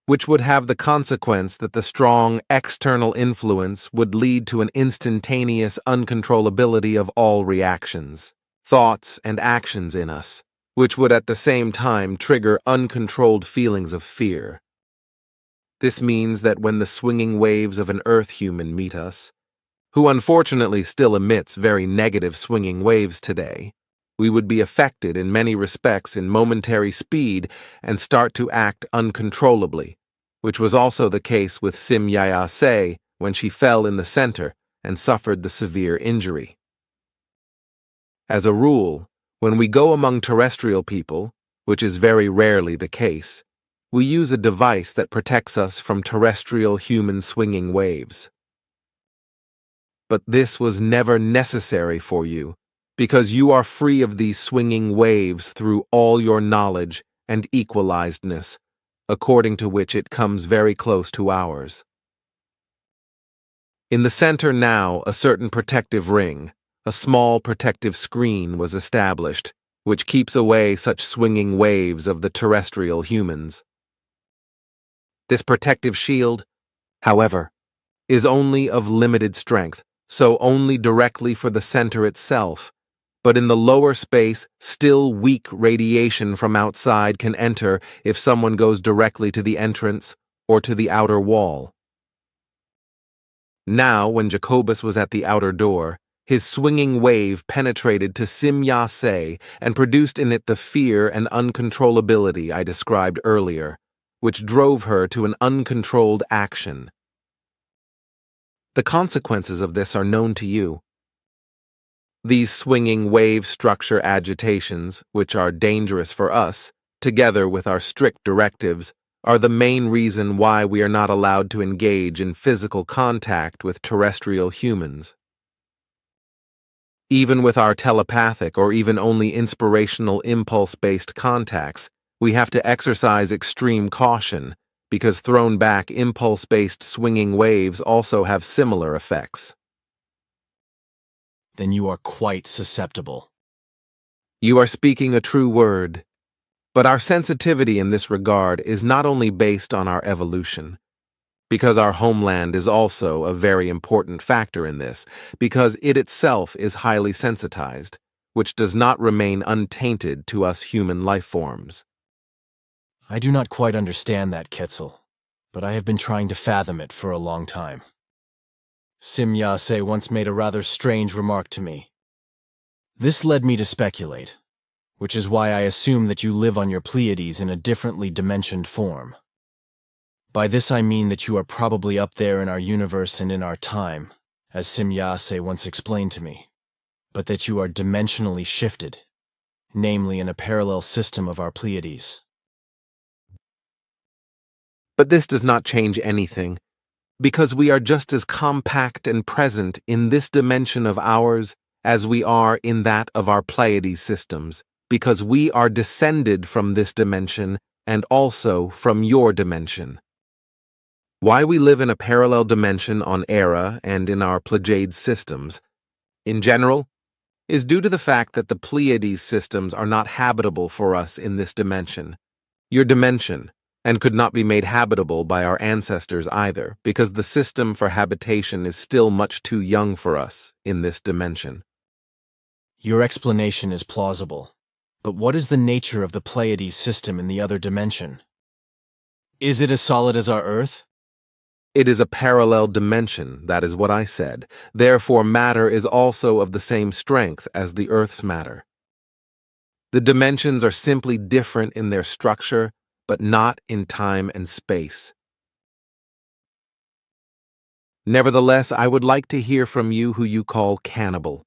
which would have the consequence that the strong external influence would lead to an instantaneous uncontrollability of all reactions, thoughts, and actions in us, which would at the same time trigger uncontrolled feelings of fear. This means that when the swinging waves of an Earth human meet us, who unfortunately still emits very negative swinging waves today, we would be affected in many respects in momentary speed and start to act uncontrollably, which was also the case with Sim Yaya-se when she fell in the center and suffered the severe injury. As a rule, when we go among terrestrial people, which is very rarely the case, we use a device that protects us from terrestrial human swinging waves. But this was never necessary for you, because you are free of these swinging waves through all your knowledge and equalizedness, according to which it comes very close to ours. In the center now, a certain protective ring, a small protective screen was established, which keeps away such swinging waves of the terrestrial humans. This protective shield, however, is only of limited strength, so only directly for the center itself, but in the lower space, still weak radiation from outside can enter if someone goes directly to the entrance or to the outer wall. Now, when Jacobus was at the outer door, his swinging wave penetrated to Sim Ya-se and produced in it the fear and uncontrollability I described earlier, which drove her to an uncontrolled action. The consequences of this are known to you. These swinging wave structure agitations, which are dangerous for us, together with our strict directives, are the main reason why we are not allowed to engage in physical contact with terrestrial humans. Even with our telepathic or even only inspirational impulse-based contacts, we have to exercise extreme caution, because thrown back impulse-based swinging waves also have similar effects.
Then you are quite susceptible.
You are speaking a true word. But our sensitivity in this regard is not only based on our evolution, because our homeland is also a very important factor in this, because it itself is highly sensitized, which does not remain untainted to us human life forms.
I do not quite understand that, Quetzal, but I have been trying to fathom it for a long time. Sim Ya-se once made a rather strange remark to me. This led me to speculate, which is why I assume that you live on your Pleiades in a differently dimensioned form. By this I mean that you are probably up there in our universe and in our time, as Sim Ya-se once explained to me, but that you are dimensionally shifted, namely in a parallel system of our Pleiades.
But this does not change anything, because we are just as compact and present in this dimension of ours as we are in that of our Pleiades systems, because we are descended from this dimension and also from your dimension. Why we live in a parallel dimension on Era and in our Pleiades systems, in general, is due to the fact that the Pleiades systems are not habitable for us in this dimension, your dimension, and could not be made habitable by our ancestors either, because the system for habitation is still much too young for us in this dimension.
Your explanation is plausible, but what is the nature of the Pleiades system in the other dimension? Is it as solid as our Earth?
It is a parallel dimension, that is what I said. Therefore, matter is also of the same strength as the Earth's matter. The dimensions are simply different in their structure, but not in time and space. Nevertheless, I would like to hear from you who you call cannibal.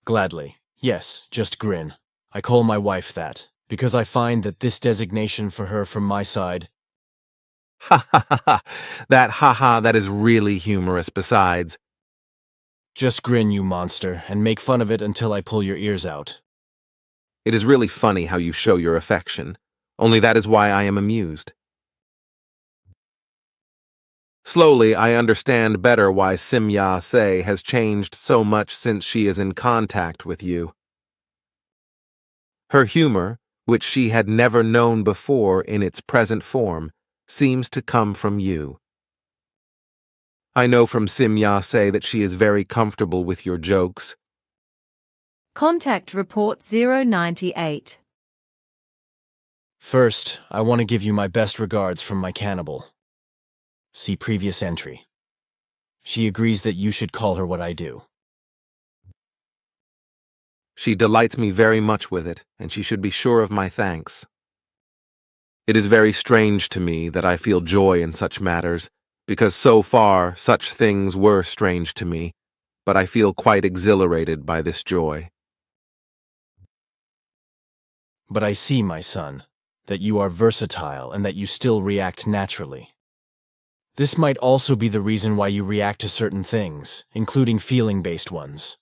Gladly. Yes, just grin. I call my wife that, because I find that this designation for her from my side.
Ha ha ha ha. That is really humorous besides.
Just grin, you monster, and make fun of it until I pull your ears out.
It is really funny how you show your affection. Only that is why I am amused. Slowly, I understand better why Sim Ya-se has changed so much since she is in contact with you. Her humor, which she had never known before in its present form, seems to come from you. I know from Sim Ya-se that she is very comfortable with your jokes.
Contact Report 098.
First, I want to give you my best regards from my cannibal. See previous entry. She agrees that you should call her what I do.
She delights me very much with it, and she should be sure of my thanks. It is very strange to me that I feel joy in such matters, because so far such things were strange to me, but I feel quite exhilarated by this joy.
But I see, my son, that you are versatile and that you still react naturally. This might also be the reason why you react to certain things, including feeling-based ones,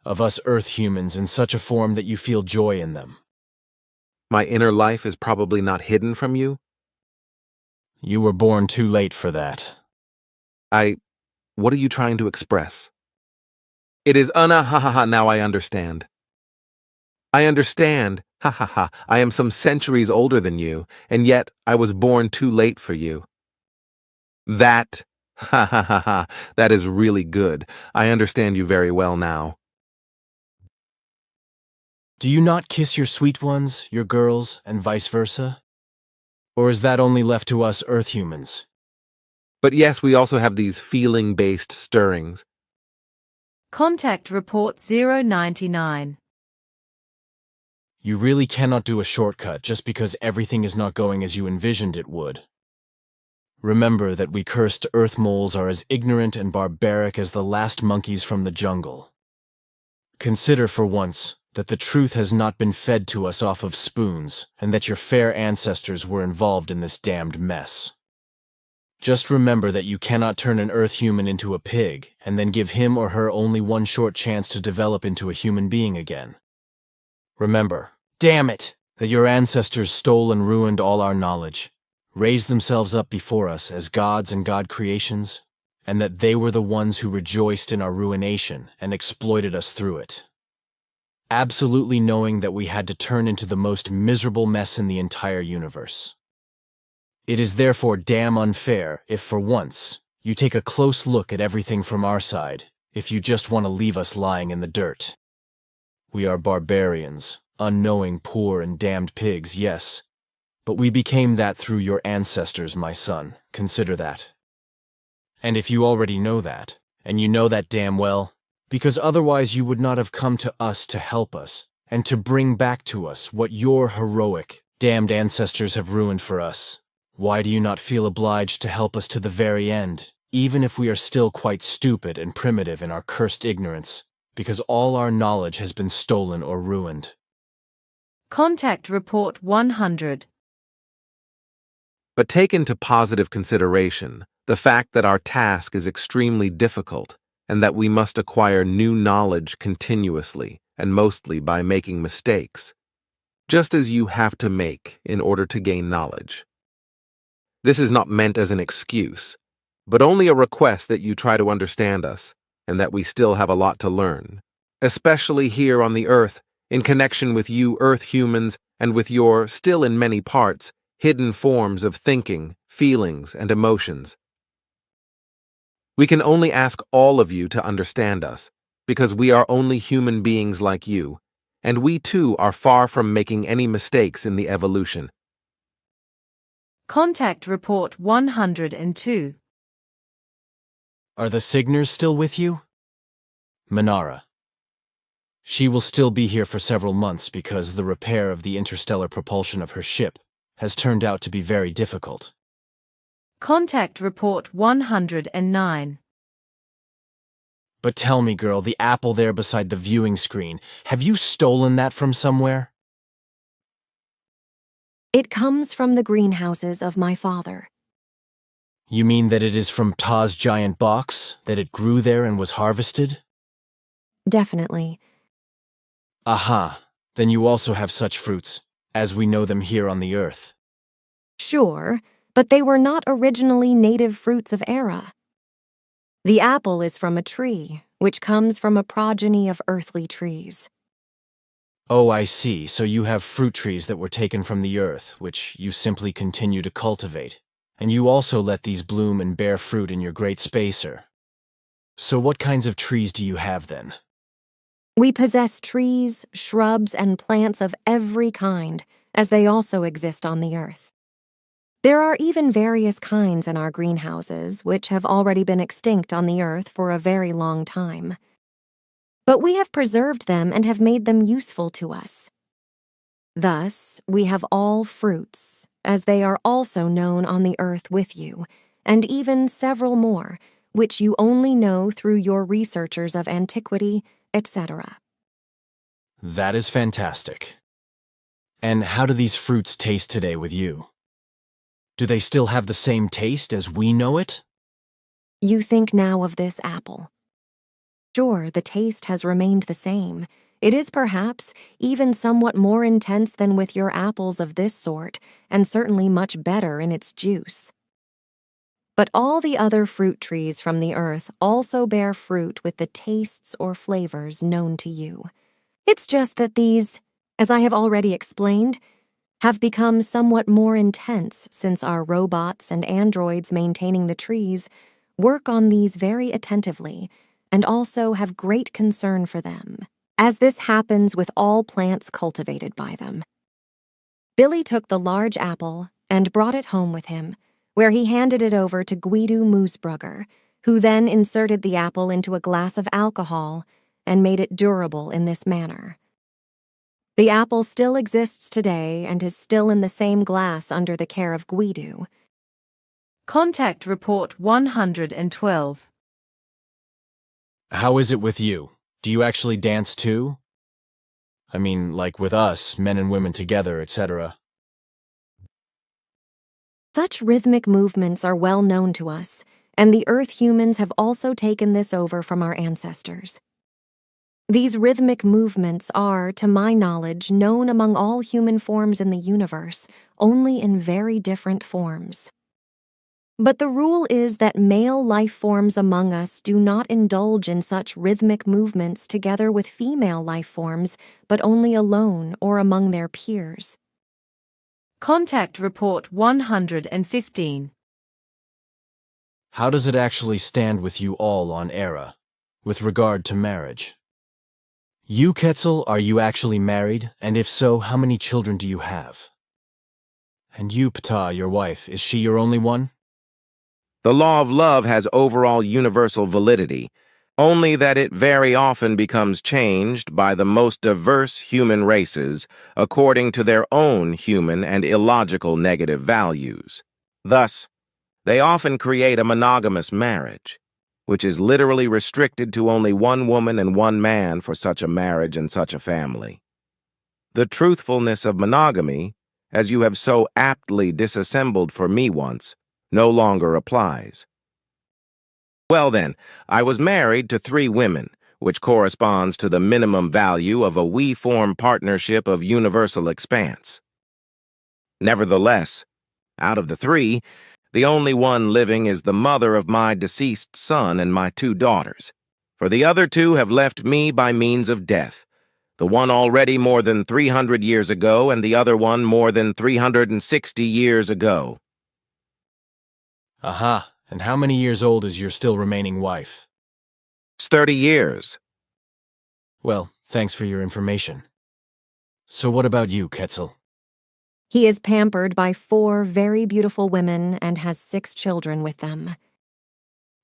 of us Earth humans in such a form that you feel joy in them.
My inner life is probably not hidden from you?
You were born too late for that.
What are you trying to express? It is ha ha ha, now I understand. I understand, ha ha ha, I am some centuries older than you, and yet I was born too late for you. That, ha ha ha ha, that is really good. I understand you very well now.
Do you not kiss your sweet ones, your girls, and vice versa? Or is that only left to us Earth humans?
But yes, we also have these feeling-based stirrings.
Contact Report 099.
You really cannot do a shortcut just because everything is not going as you envisioned it would. Remember that we cursed Earth moles are as ignorant and barbaric as the last monkeys from the jungle. Consider for once that the truth has not been fed to us off of spoons, and that your fair ancestors were involved in this damned mess. Just remember that you cannot turn an Earth human into a pig, and then give him or her only one short chance to develop into a human being again. Remember, damn it, that your ancestors stole and ruined all our knowledge, raised themselves up before us as gods and god creations, and that they were the ones who rejoiced in our ruination and exploited us through it. Absolutely knowing that we had to turn into the most miserable mess in the entire universe. It is therefore damn unfair if, for once, you take a close look at everything from our side, if you just want to leave us lying in the dirt. We are barbarians, unknowing, poor, and damned pigs, yes, but we became that through your ancestors, my son. Consider that. And if you already know that, and you know that damn well, because otherwise you would not have come to us to help us, and to bring back to us what your heroic, damned ancestors have ruined for us. Why do you not feel obliged to help us to the very end, even if we are still quite stupid and primitive in our cursed ignorance, because all our knowledge has been stolen or ruined?
Contact Report 100.
But take into positive consideration the fact that our task is extremely difficult, and that we must acquire new knowledge continuously, and mostly by making mistakes, just as you have to make in order to gain knowledge. This is not meant as an excuse, but only a request that you try to understand us, and that we still have a lot to learn, especially here on the Earth, in connection with you Earth humans and with your, still in many parts, hidden forms of thinking, feelings, and emotions. We can only ask all of you to understand us, because we are only human beings like you, and we too are far from making any mistakes in the evolution.
Contact Report 102.
Are the Signers still with you? Manara. She will still be here for several months because the repair of the interstellar propulsion of her ship has turned out to be very difficult.
Contact Report 109.
But tell me, girl, the apple there beside the viewing screen, have you stolen that from somewhere?
It comes from the greenhouses of my father.
You mean that it is from Ta's giant box, that it grew there and was harvested?
Definitely.
Aha, then you also have such fruits, as we know them here on the Earth.
Sure, but they were not originally native fruits of Era. The apple is from a tree, which comes from a progeny of earthly trees.
Oh, I see, so you have fruit trees that were taken from the Earth, which you simply continue to cultivate, and you also let these bloom and bear fruit in your great spacer. So what kinds of trees do you have then?
We possess trees, shrubs, and plants of every kind, as they also exist on the Earth. There are even various kinds in our greenhouses which have already been extinct on the Earth for a very long time. But we have preserved them and have made them useful to us. Thus, we have all fruits, as they are also known on the Earth with you, and even several more, which you only know through your researchers of antiquity, etc.
That is fantastic. And how do these fruits taste today with you? Do they still have the same taste as we know it?
You think now of this apple. Sure, the taste has remained the same. It is perhaps even somewhat more intense than with your apples of this sort, and certainly much better in its juice. But all the other fruit trees from the earth also bear fruit with the tastes or flavors known to you. It's just that these, as I have already explained, have become somewhat more intense since our robots and androids maintaining the trees work on these very attentively and also have great concern for them, as this happens with all plants cultivated by them. Billy took the large apple and brought it home with him, where he handed it over to Guido Moosbrugger, who then inserted the apple into a glass of alcohol and made it durable in this manner. The apple still exists today and is still in the same glass under the care of Guido.
Contact Report 112.
How is it with you? Do you actually dance too? I mean, like with us, men and women together, etc.
Such rhythmic movements are well known to us, and the Earth humans have also taken this over from our ancestors. These rhythmic movements are, to my knowledge, known among all human forms in the universe, only in very different forms. But the rule is that male life forms among us do not indulge in such rhythmic movements together with female life forms, but only alone or among their peers.
Contact Report 115.
How does it actually stand with you all on Era, with regard to marriage? You, Quetzal, are you actually married? And if so, how many children do you have? And you, Ptah, your wife, is she your only one?
The law of love has overall universal validity, only that it very often becomes changed by the most diverse human races according to their own human and illogical negative values. Thus, they often create a monogamous marriage, which is literally restricted to only one woman and one man for such a marriage and such a family. The truthfulness of monogamy, as you have so aptly disassembled for me once, no longer applies. Well then, I was married to 3 women, which corresponds to the minimum value of a we-form partnership of universal expanse. Nevertheless, out of the 3, the only one living is the mother of my deceased son and my 2 daughters, for the other 2 have left me by means of death, the one already more than 300 years ago and the other one more than 360 years ago.
Aha, and how many years old is your still remaining wife?
It's 30 years.
Well, thanks for your information. So what about you, Quetzal?
He is pampered by 4 very beautiful women and has 6 children with them.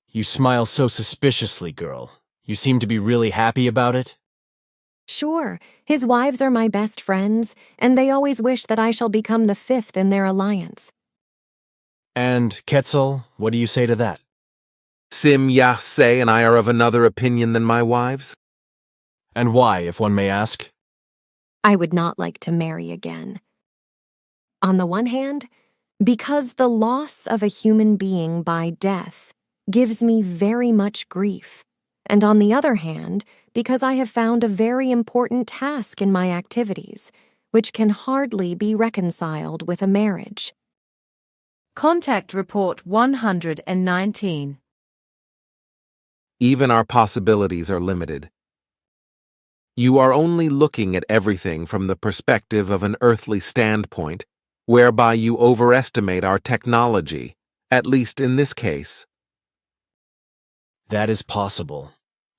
You smile so suspiciously, girl. You seem to be really happy about it?
Sure, his wives are my best friends, and they always wish that I shall become the 5th in their alliance.
And, Quetzal, what do you say to that?
Sim Yase and I are of another opinion than my wives.
And why, if one may ask?
I would not like to marry again. On the one hand, because the loss of a human being by death gives me very much grief, and on the other hand, because I have found a very important task in my activities, which can hardly be reconciled with a marriage.
Contact Report 119.
Even our possibilities are limited. You are only looking at everything from the perspective of an earthly standpoint, whereby you overestimate our technology, at least in this case.
That is possible.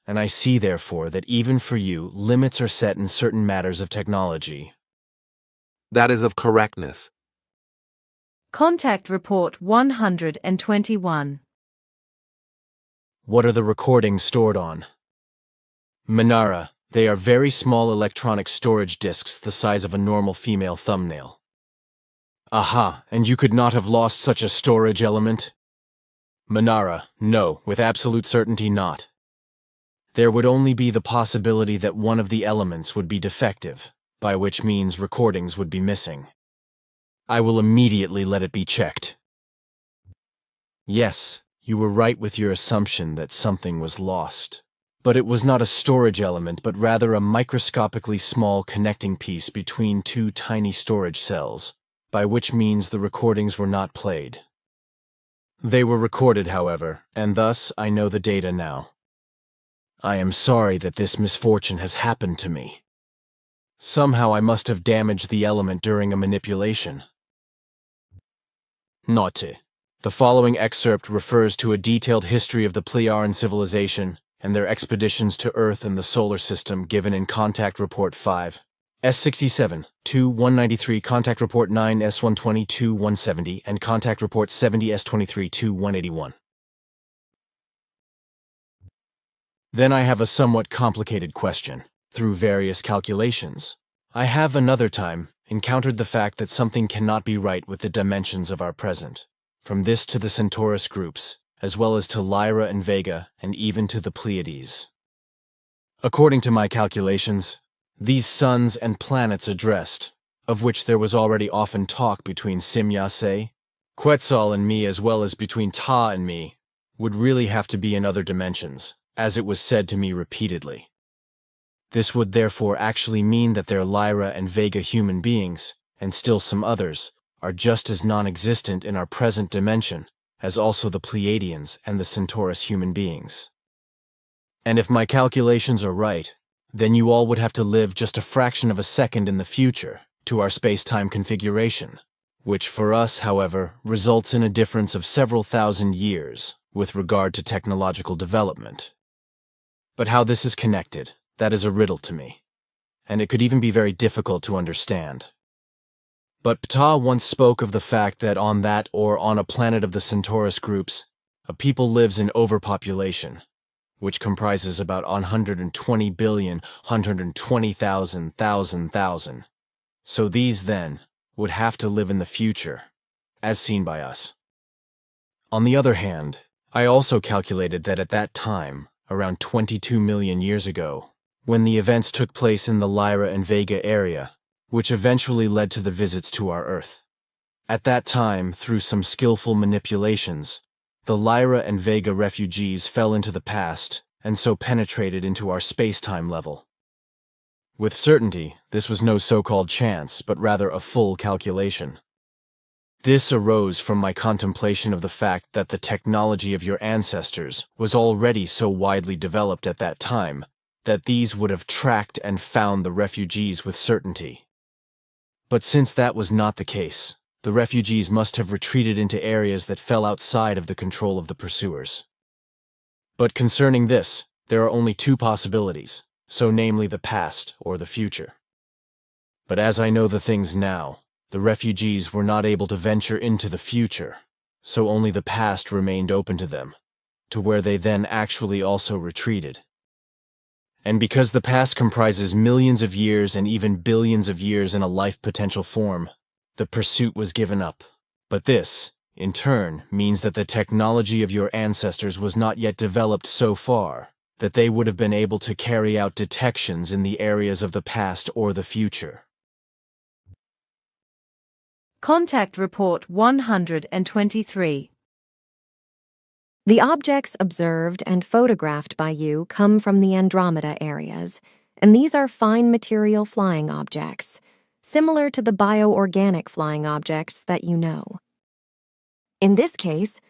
And I see, therefore, that even for you, limits are set in certain matters of technology.
That is of correctness.
Contact Report 121.
What are the recordings stored on? Minara. They are very small electronic storage disks the size of a normal female thumbnail. Aha, and you could not have lost such a storage element? Minara. No, with absolute certainty not. There would only be the possibility that one of the elements would be defective, by which means recordings would be missing. I will immediately let it be checked. Yes, you were right with your assumption that something was lost. But it was not a storage element, but rather a microscopically small connecting piece between two tiny storage cells, by which means the recordings were not played. They were recorded, however, and thus I know the data now. I am sorry that this misfortune has happened to me. Somehow I must have damaged the element during a manipulation. Note: the following excerpt refers to a detailed history of the Plejaren civilization and their expeditions to Earth and the solar system given in Contact Report 5, S67, 2-193, Contact Report 9, S120, 2-170, and Contact Report 70, S23, 2-181. Then I have a somewhat complicated question. Through various calculations, I have another time encountered the fact that something cannot be right with the dimensions of our present, from this to the Centaurus groups, as well as to Lyra and Vega, and even to the Pleiades. According to my calculations, these suns and planets addressed, of which there was already often talk between Simyase, Quetzal and me, as well as between Ta and me, would really have to be in other dimensions, as it was said to me repeatedly. This would therefore actually mean that their Lyra and Vega human beings, and still some others, are just as non-existent in our present dimension as also the Pleiadians and the Centaurus human beings. And if my calculations are right, then you all would have to live just a fraction of a second in the future to our space-time configuration, which for us, however, results in a difference of several thousand years with regard to technological development. But how this is connected, that is a riddle to me, and it could even be very difficult to understand. But Ptah once spoke of the fact that on that or on a planet of the Centaurus groups, a people lives in overpopulation, which comprises about 120 billion, 120,000. So these, then, would have to live in the future, as seen by us. On the other hand, I also calculated that at that time, around 22 million years ago, when the events took place in the Lyra and Vega area, which eventually led to the visits to our Earth. At that time, through some skillful manipulations, the Lyra and Vega refugees fell into the past and so penetrated into our space-time level. With certainty, this was no so-called chance, but rather a full calculation. This arose from my contemplation of the fact that the technology of your ancestors was already so widely developed at that time that these would have tracked and found the refugees with certainty. But since that was not the case, the refugees must have retreated into areas that fell outside of the control of the pursuers. But concerning this, there are only two possibilities, so namely the past or the future. But as I know the things now, the refugees were not able to venture into the future, so only the past remained open to them, to where they then actually also retreated. And because the past comprises millions of years and even billions of years in a life potential form, the pursuit was given up. But this, in turn, means that the technology of your ancestors was not yet developed so far that they would have been able to carry out detections in the areas of the past or the future.
Contact Report 123.
The objects observed and photographed by you come from the Andromeda areas, and these are fine material flying objects, similar to the bioorganic flying objects that you know. In this case,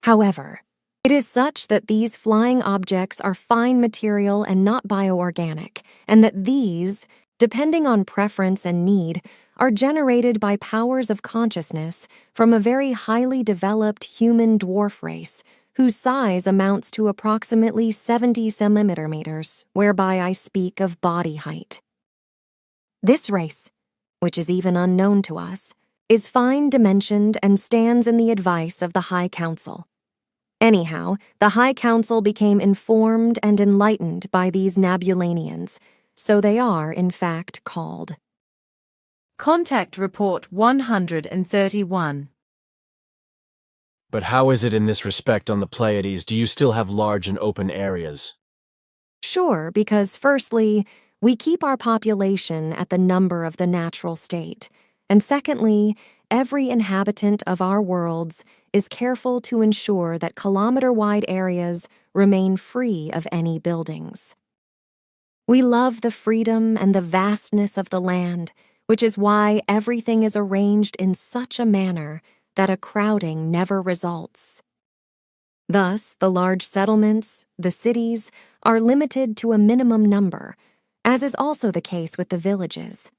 however, it is such that these flying objects are fine material and not bioorganic, and that these, depending on preference and need, are generated by powers of consciousness from a very highly developed human dwarf race whose size amounts to approximately 70 centimeters, whereby I speak of body height. This race, which is even unknown to us, is fine-dimensioned and stands in the advice of the High Council. Anyhow, the High Council became informed and enlightened by these Nabulanians, so they are, in fact, called.
Contact Report 131.
But how is it in this respect on the Pleiades? Do you still have large and open areas?
Sure, because firstly, we keep our population at the number of the natural state, and secondly, every inhabitant of our worlds is careful to ensure that kilometer-wide areas remain free of any buildings. We love the freedom and the vastness of the land, which is why everything is arranged in such a manner that a crowding never results. Thus, the large settlements, the cities, are limited to a minimum number, as is also the case with the villages.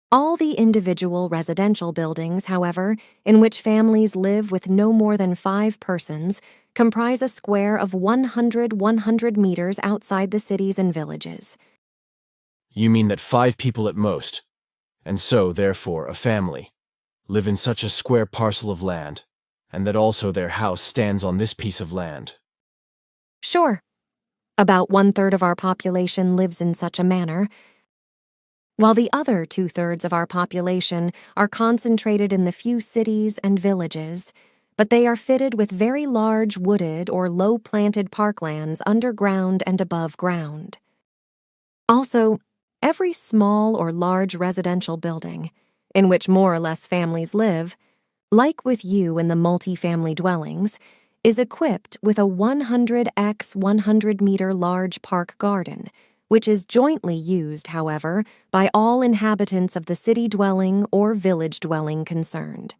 All the individual residential buildings, however, in which families live with no more than 5 persons, comprise a square of 100 meters outside the cities and villages.
You mean that 5 people at most, and so, therefore, a family, live in such a square parcel of land, and that also their house stands on this piece of land?
Sure. About 1/3 of our population lives in such a manner, while the other 2/3 of our population are concentrated in the few cities and villages, but they are fitted with very large wooded or low-planted parklands underground and above ground. Also, every small or large residential building, in which more or less families live, like with you in the multi-family dwellings, is equipped with a 100x 100-meter large park garden, which is jointly used, however, by all inhabitants of the city dwelling or village dwelling concerned.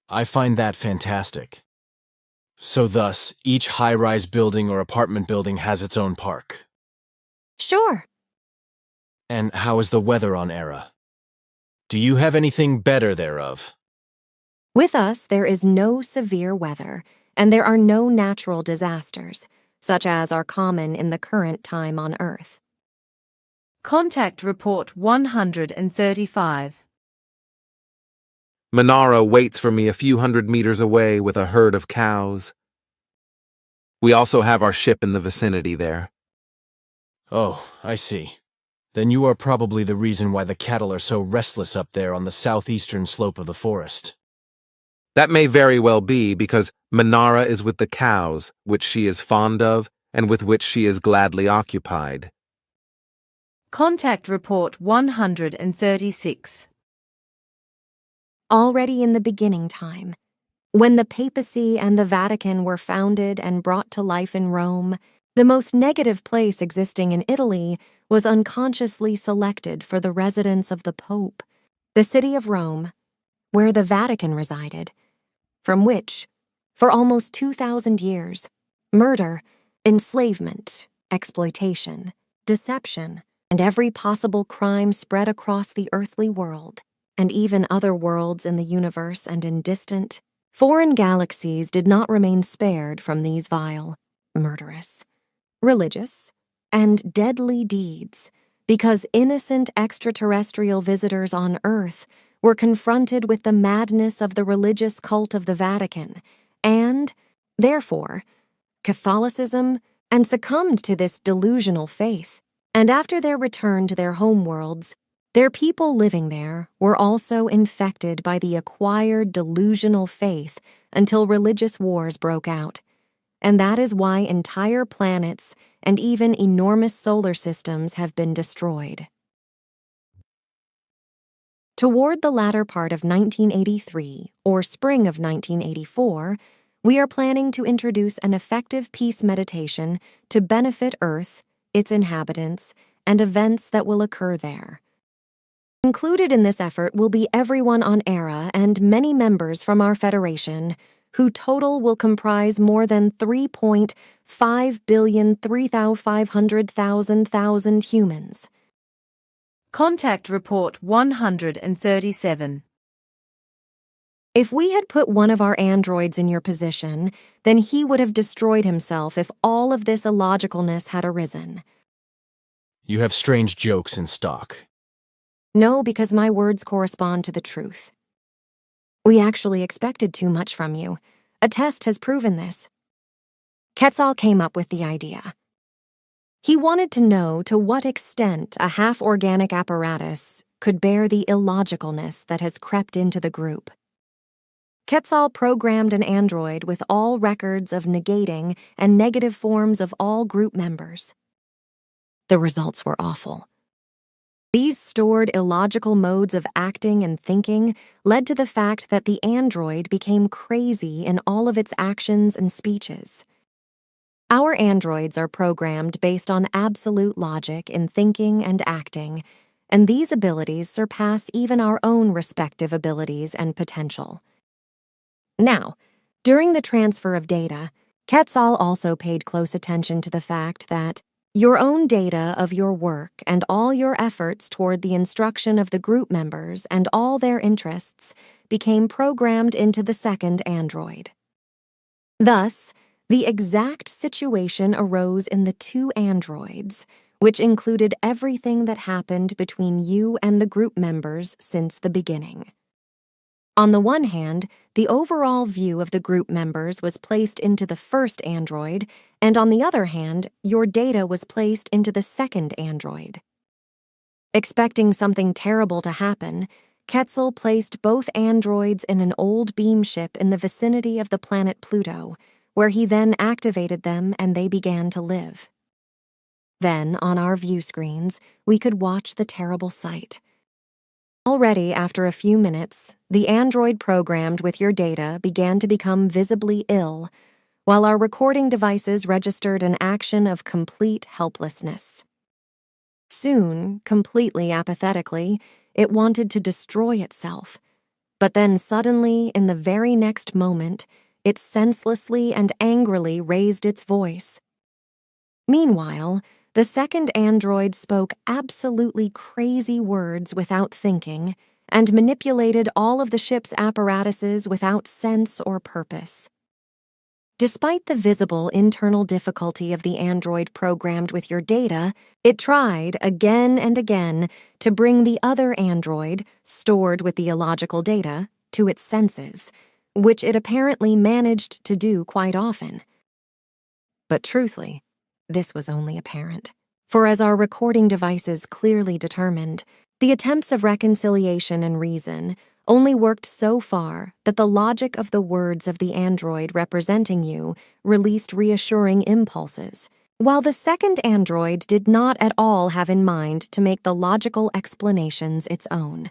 I find that fantastic. So thus, each high-rise building or apartment building has its own park.
Sure.
And how is the weather on Era? Do you have anything better thereof?
With us, there is no severe weather, and there are no natural disasters, such as are common in the current time on Earth.
Contact Report 135.
Manara waits for me a few hundred meters away with a herd of cows. We also have our ship in the vicinity there.
Oh, I see. Then you are probably the reason why the cattle are so restless up there on the southeastern slope of the forest.
That may very well be because Manara is with the cows, which she is fond of, and with which she is gladly occupied.
Contact Report 136.
Already in the beginning time, when the papacy and the Vatican were founded and brought to life in Rome, the most negative place existing in Italy was unconsciously selected for the residence of the Pope, the city of Rome, where the Vatican resided, from which, for almost 2,000 years, murder, enslavement, exploitation, deception, and every possible crime spread across the earthly world, and even other worlds in the universe and in distant, foreign galaxies did not remain spared from these vile, murderous, religious, and deadly deeds, because innocent extraterrestrial visitors on Earth were confronted with the madness of the religious cult of the Vatican, and, therefore, Catholicism, and succumbed to this delusional faith. And after their return to their homeworlds, their people living there were also infected by the acquired delusional faith until religious wars broke out. And that is why entire planets and even enormous solar systems have been destroyed. Toward the latter part of 1983, or spring of 1984, we are planning to introduce an effective peace meditation to benefit Earth, its inhabitants, and events that will occur there. Included in this effort will be everyone on Era and many members from our Federation, who total will comprise more than 3.5,3,500,000 humans.
Contact Report 137.
If we had put one of our androids in your position, then he would have destroyed himself if all of this illogicalness had arisen.
You have strange jokes in stock.
No, because my words correspond to the truth. We actually expected too much from you. A test has proven this. Quetzal came up with the idea. He wanted to know to what extent a half-organic apparatus could bear the illogicalness that has crept into the group. Quetzal programmed an android with all records of negating and negative forms of all group members. The results were awful. These stored illogical modes of acting and thinking led to the fact that the android became crazy in all of its actions and speeches. Our androids are programmed based on absolute logic in thinking and acting, and these abilities surpass even our own respective abilities and potential. Now, during the transfer of data, Quetzal also paid close attention to the fact that your own data of your work and all your efforts toward the instruction of the group members and all their interests became programmed into the second android. Thus, the exact situation arose in the two androids, which included everything that happened between you and the group members since the beginning. On the one hand, the overall view of the group members was placed into the first android, and on the other hand, your data was placed into the second android. Expecting something terrible to happen, Quetzal placed both androids in an old beam ship in the vicinity of the planet Pluto, where he then activated them and they began to live. Then, on our view screens, we could watch the terrible sight. Already, after a few minutes, the android programmed with your data began to become visibly ill, while our recording devices registered an action of complete helplessness. Soon, completely apathetically, it wanted to destroy itself. But then suddenly, in the very next moment, it senselessly and angrily raised its voice. Meanwhile, the second android spoke absolutely crazy words without thinking and manipulated all of the ship's apparatuses without sense or purpose. Despite the visible internal difficulty of the android programmed with your data, it tried again and again to bring the other android, stored with the illogical data, to its senses, which it apparently managed to do quite often. But truthfully, this was only apparent, for as our recording devices clearly determined, the attempts of reconciliation and reason only worked so far that the logic of the words of the android representing you released reassuring impulses, while the second android did not at all have in mind to make the logical explanations its own.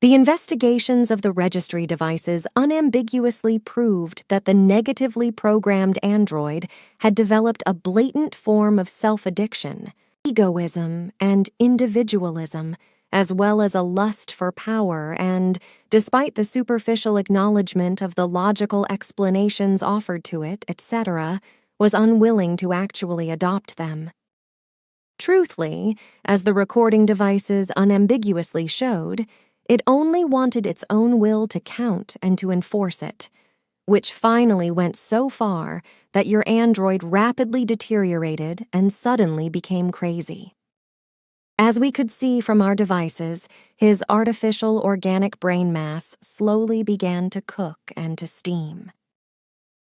The investigations of the registry devices unambiguously proved that the negatively programmed android had developed a blatant form of self-addiction, egoism, and individualism, as well as a lust for power and, despite the superficial acknowledgement of the logical explanations offered to it, etc., was unwilling to actually adopt them. Truthfully, as the recording devices unambiguously showed, it only wanted its own will to count and to enforce it, which finally went so far that your android rapidly deteriorated and suddenly became crazy. As we could see from our devices, his artificial organic brain mass slowly began to cook and to steam.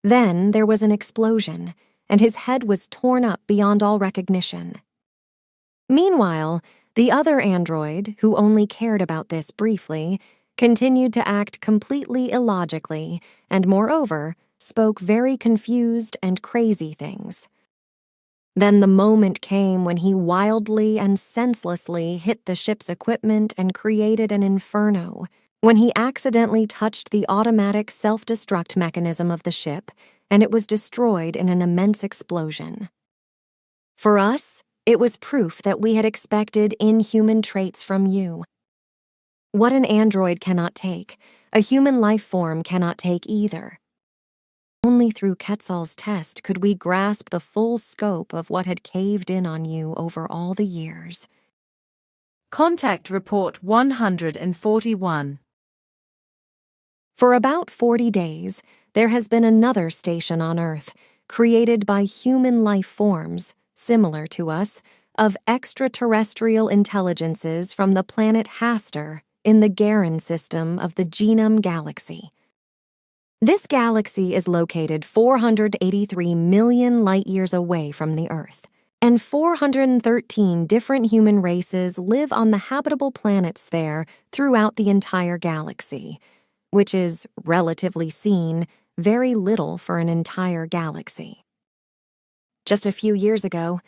Then there was an explosion, and his head was torn up beyond all recognition. Meanwhile, the other android, who only cared about this briefly, continued to act completely illogically and, moreover, spoke very confused and crazy things. Then the moment came when he wildly and senselessly hit the ship's equipment and created an inferno, when he accidentally touched the automatic self-destruct mechanism of the ship, and it was destroyed in an immense explosion. For us, it was proof that we had expected inhuman traits from you. What an android cannot take, a human life form cannot take either. Only through Quetzal's test could we grasp the full scope of what had caved in on you over all the years.
Contact Report 141.
For about 40 days, there has been another station on Earth, created by human life forms, similar to us, of extraterrestrial intelligences from the planet Hastur in the Garin system of the Genome Galaxy. This galaxy is located 483 million light-years away from the Earth, and 413 different human races live on the habitable planets there throughout the entire galaxy, which is, relatively seen, very little for an entire galaxy. Just a few years ago,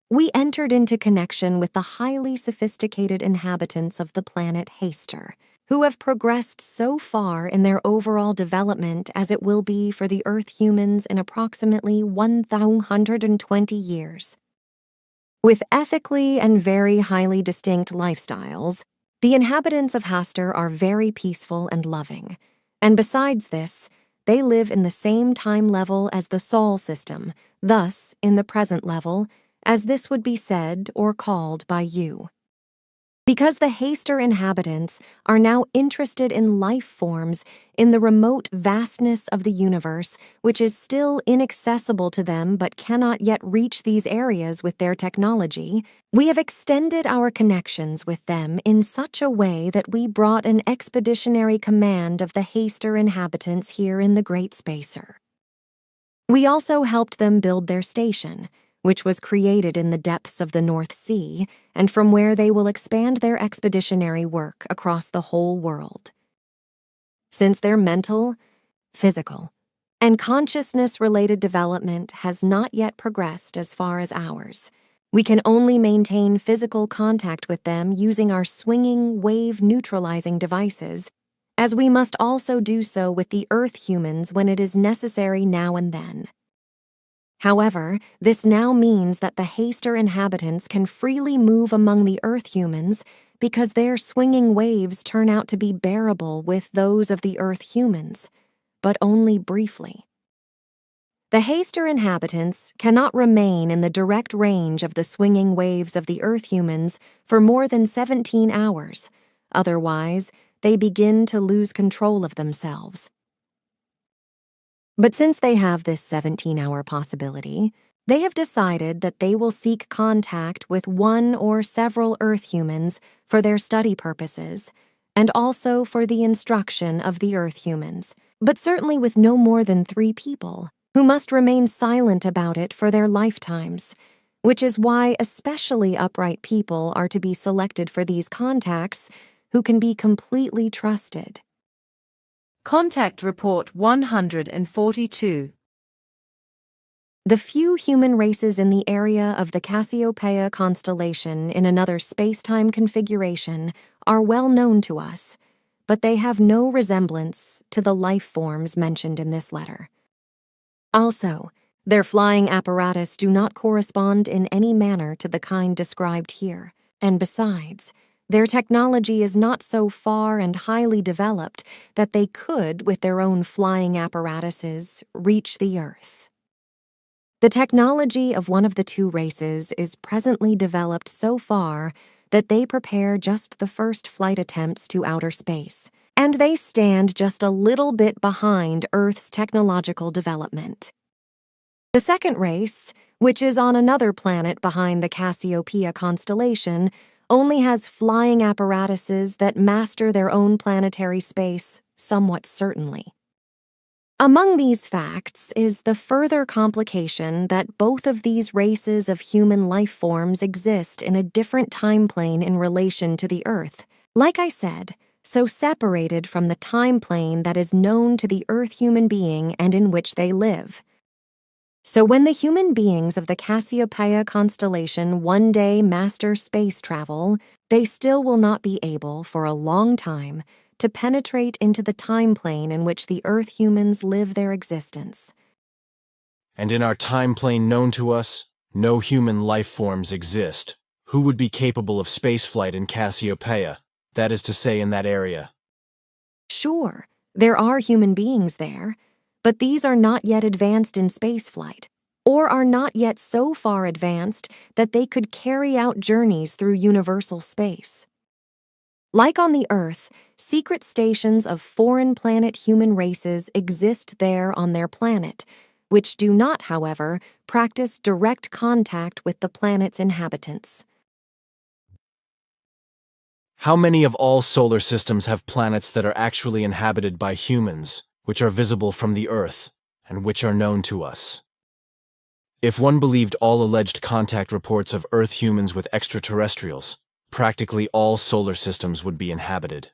we entered into connection with the highly sophisticated inhabitants of the planet Hastur, who have progressed so far in their overall development as it will be for the Earth humans in approximately 1,120 years. With ethically and very highly distinct lifestyles, the inhabitants of Hastur are very peaceful and loving, and besides this, they live in the same time level as the Sol system, thus, in the present level, as this would be said or called by you. Because the Hastur inhabitants are now interested in life forms in the remote vastness of the universe, which is still inaccessible to them but cannot yet reach these areas with their technology, we have extended our connections with them in such a way that we brought an expeditionary command of the Hastur inhabitants here in the Great Spacer. We also helped them build their station, which was created in the depths of the North Sea, and from where they will expand their expeditionary work across the whole world. Since their mental, physical, and consciousness-related development has not yet progressed as far as ours, we can only maintain physical contact with them using our swinging, wave-neutralizing devices, as we must also do so with the Earth humans when it is necessary now and then. However, this now means that the Hastur inhabitants can freely move among the Earth humans because their swinging waves turn out to be bearable with those of the Earth humans, but only briefly. The Hastur inhabitants cannot remain in the direct range of the swinging waves of the Earth humans for more than 17 hours, otherwise they begin to lose control of themselves. But since they have this 17-hour possibility, they have decided that they will seek contact with one or several Earth humans for their study purposes, and also for the instruction of the Earth humans, but certainly with no more than 3 people, who must remain silent about it for their lifetimes, which is why especially upright people are to be selected for these contacts who can be completely trusted.
Contact Report 142.
The few human races in the area of the Cassiopeia constellation in another space-time configuration are well known to us, but they have no resemblance to the life forms mentioned in this letter. Also, their flying apparatus do not correspond in any manner to the kind described here, and besides, their technology is not so far and highly developed that they could, with their own flying apparatuses, reach the Earth. The technology of one of the 2 races is presently developed so far that they prepare just the first flight attempts to outer space, and they stand just a little bit behind Earth's technological development. The second race, which is on another planet behind the Cassiopeia constellation, only has flying apparatuses that master their own planetary space somewhat certainly. Among these facts is the further complication that both of these races of human life forms exist in a different time plane in relation to the Earth, like I said, so separated from the time plane that is known to the Earth human being and in which they live. So when the human beings of the Cassiopeia constellation one day master space travel, they still will not be able, for a long time, to penetrate into the time plane in which the Earth humans live their existence.
And in our time plane known to us, no human life forms exist. Who would be capable of spaceflight in Cassiopeia, that is to say in that area?
Sure, there are human beings there, but these are not yet advanced in spaceflight, or are not yet so far advanced that they could carry out journeys through universal space. Like on the Earth, secret stations of foreign planet human races exist there on their planet, which do not, however, practice direct contact with the planet's inhabitants.
How many of all solar systems have planets that are actually inhabited by humans, which are visible from the Earth, and which are known to us? If one believed all alleged contact reports of Earth humans with extraterrestrials, practically all solar systems would be inhabited.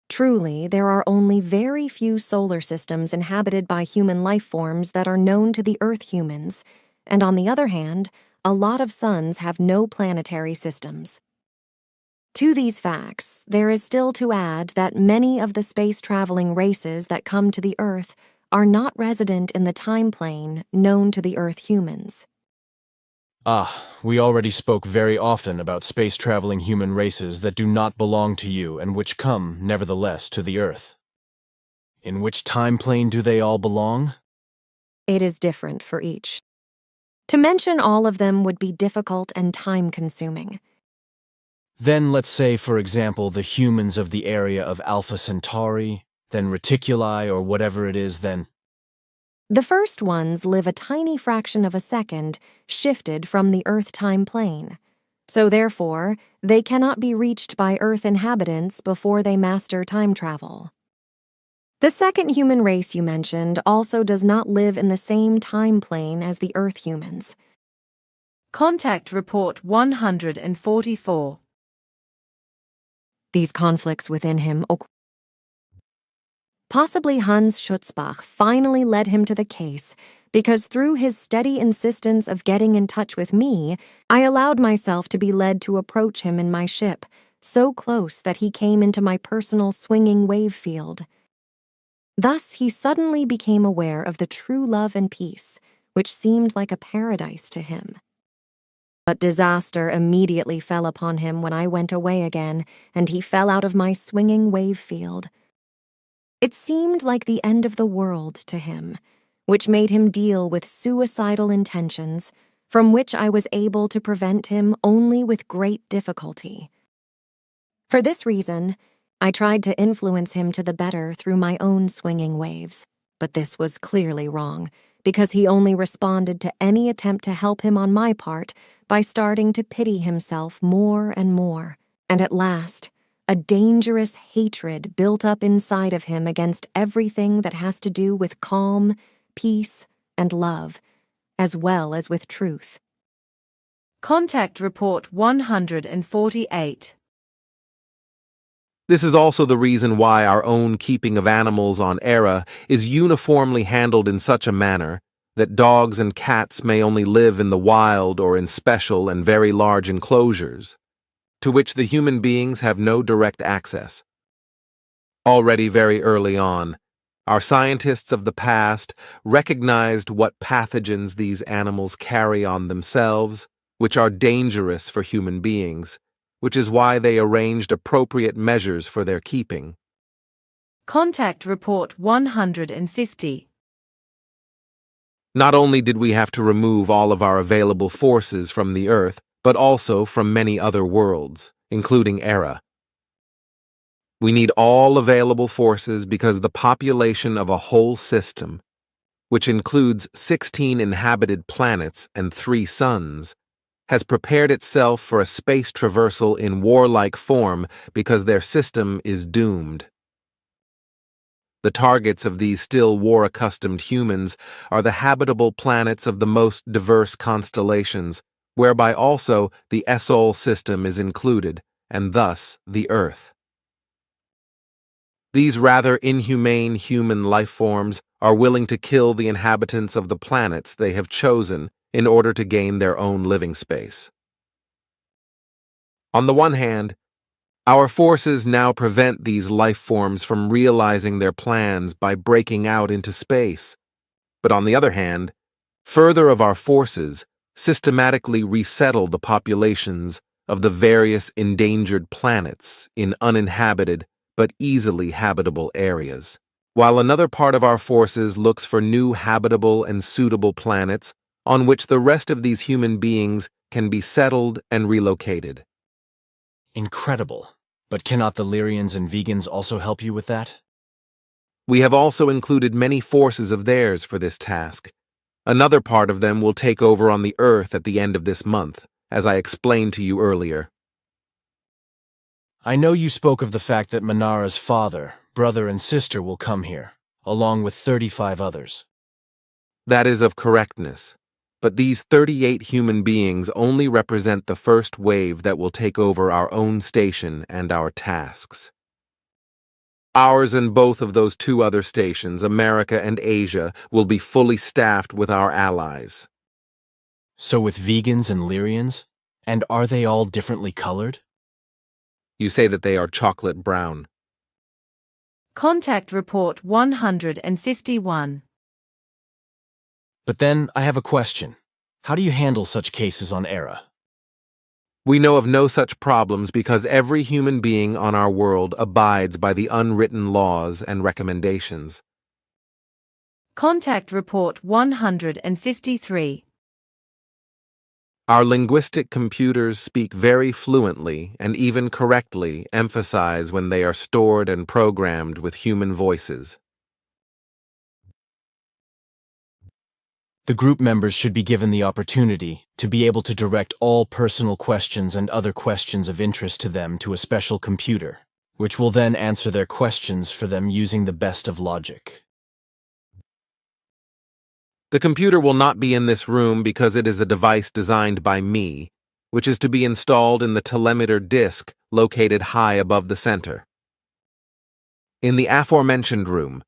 Truly, there are only very few solar systems inhabited by human life forms that are known to the Earth humans, and on the other hand, a lot of suns have no planetary systems. To these facts, there is still to add that many of the space-traveling races that come to the Earth are not resident in the time plane known to the Earth humans.
We already spoke very often about space-traveling human races that do not belong to you and which come, nevertheless, to the Earth. In which time plane do they all belong?
It is different for each. To mention all of them would be difficult and time-consuming.
Then let's say, for example, the humans of the area of Alpha Centauri, then Reticuli, or whatever it is, then.
The first ones live a tiny fraction of a second shifted from the Earth time plane, so therefore they cannot be reached by Earth inhabitants before they master time travel. The second human race you mentioned also does not live in the same time plane as the Earth humans.
Contact Report 144.
These conflicts within him. Possibly Hans Schutzbach finally led him to the case because through his steady insistence of getting in touch with me, I allowed myself to be led to approach him in my ship, so close that he came into my personal swinging wave field. Thus he suddenly became aware of the true love and peace, which seemed like a paradise to him. But disaster immediately fell upon him when I went away again, and he fell out of my swinging wave field. It seemed like the end of the world to him, which made him deal with suicidal intentions, from which I was able to prevent him only with great difficulty. For this reason, I tried to influence him to the better through my own swinging waves, but this was clearly wrong, because he only responded to any attempt to help him on my part by starting to pity himself more and more, and at last, a dangerous hatred built up inside of him against everything that has to do with calm, peace, and love, as well as with truth.
Contact Report 148.
This is also the reason why our own keeping of animals on Era is uniformly handled in such a manner that dogs and cats may only live in the wild or in special and very large enclosures, to which the human beings have no direct access. Already very early on, our scientists of the past recognized what pathogens these animals carry on themselves, which are dangerous for human beings, which is why they arranged appropriate measures for their keeping.
Contact Report 150.
Not only did we have to remove all of our available forces from the Earth, but also from many other worlds, including Era. We need all available forces because the population of a whole system, which includes 16 inhabited planets and 3 suns, has prepared itself for a space traversal in warlike form because their system is doomed. The targets of these still war-accustomed humans are the habitable planets of the most diverse constellations, whereby also the Sol system is included, and thus the Earth. These rather inhumane human life forms are willing to kill the inhabitants of the planets they have chosen in order to gain their own living space. On the one hand, our forces now prevent these life forms from realizing their plans by breaking out into space. But on the other hand, further of our forces systematically resettle the populations of the various endangered planets in uninhabited but easily habitable areas, while another part of our forces looks for new habitable and suitable planets on which the rest of these human beings can be settled and relocated.
Incredible. But cannot the Lyrians and vegans also help you with that?
We have also included many forces of theirs for this task. Another part of them will take over on the Earth at the end of this month, as I explained to you earlier.
I know you spoke of the fact that Manara's father, brother, and sister will come here, along with 35 others.
That is of correctness. But these 38 human beings only represent the first wave that will take over our own station and our tasks. Ours and both of those two other stations, America and Asia, will be fully staffed with our allies.
So with vegans and Lyrians? And are they all differently colored?
You say that they are chocolate brown.
Contact Report 151.
But then I have a question. How do you handle such cases on Era?
We know of no such problems because every human being on our world abides by the unwritten laws and recommendations.
Contact Report 153.
Our linguistic computers speak very fluently and even correctly emphasize when they are stored and programmed with human voices.
The group members should be given the opportunity to be able to direct all personal questions and other questions of interest to them to a special computer, which will then answer their questions for them using the best of logic.
The computer will not be in this room because it is a device designed by me, which is to be installed in the telemeter disc located high above the center. In the aforementioned room,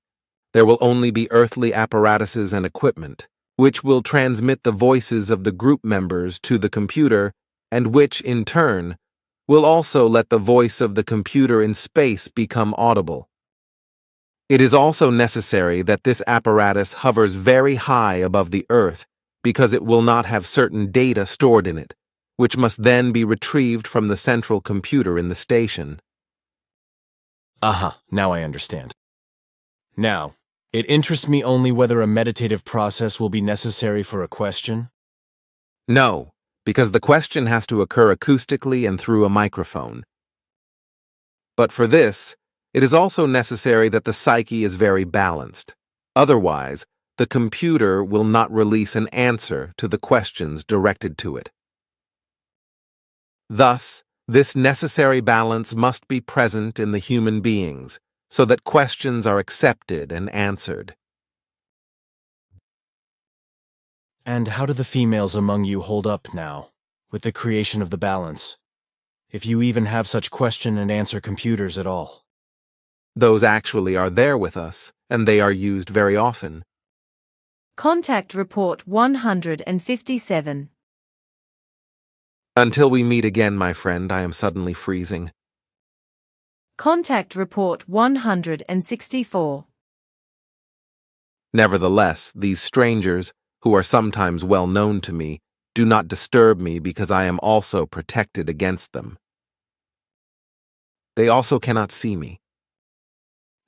there will only be earthly apparatuses and equipment, which will transmit the voices of the group members to the computer, and which, in turn, will also let the voice of the computer in space become audible. It is also necessary that this apparatus hovers very high above the Earth because it will not have certain data stored in it, which must then be retrieved from the central computer in the station.
Now I understand. Now, it interests me only whether a meditative process will be necessary for a question.
No, because the question has to occur acoustically and through a microphone. But for this, it is also necessary that the psyche is very balanced. Otherwise, the computer will not release an answer to the questions directed to it. Thus, this necessary balance must be present in the human beings, so that questions are accepted and answered.
And how do the females among you hold up now, with the creation of the balance, if you even have such question and answer computers at all?
Those actually are there with us, and they are used very often.
Contact Report 157.
Until we meet again, my friend, I am suddenly freezing.
Contact Report 164.
Nevertheless, these strangers, who are sometimes well known to me, do not disturb me because I am also protected against them. They also cannot see me.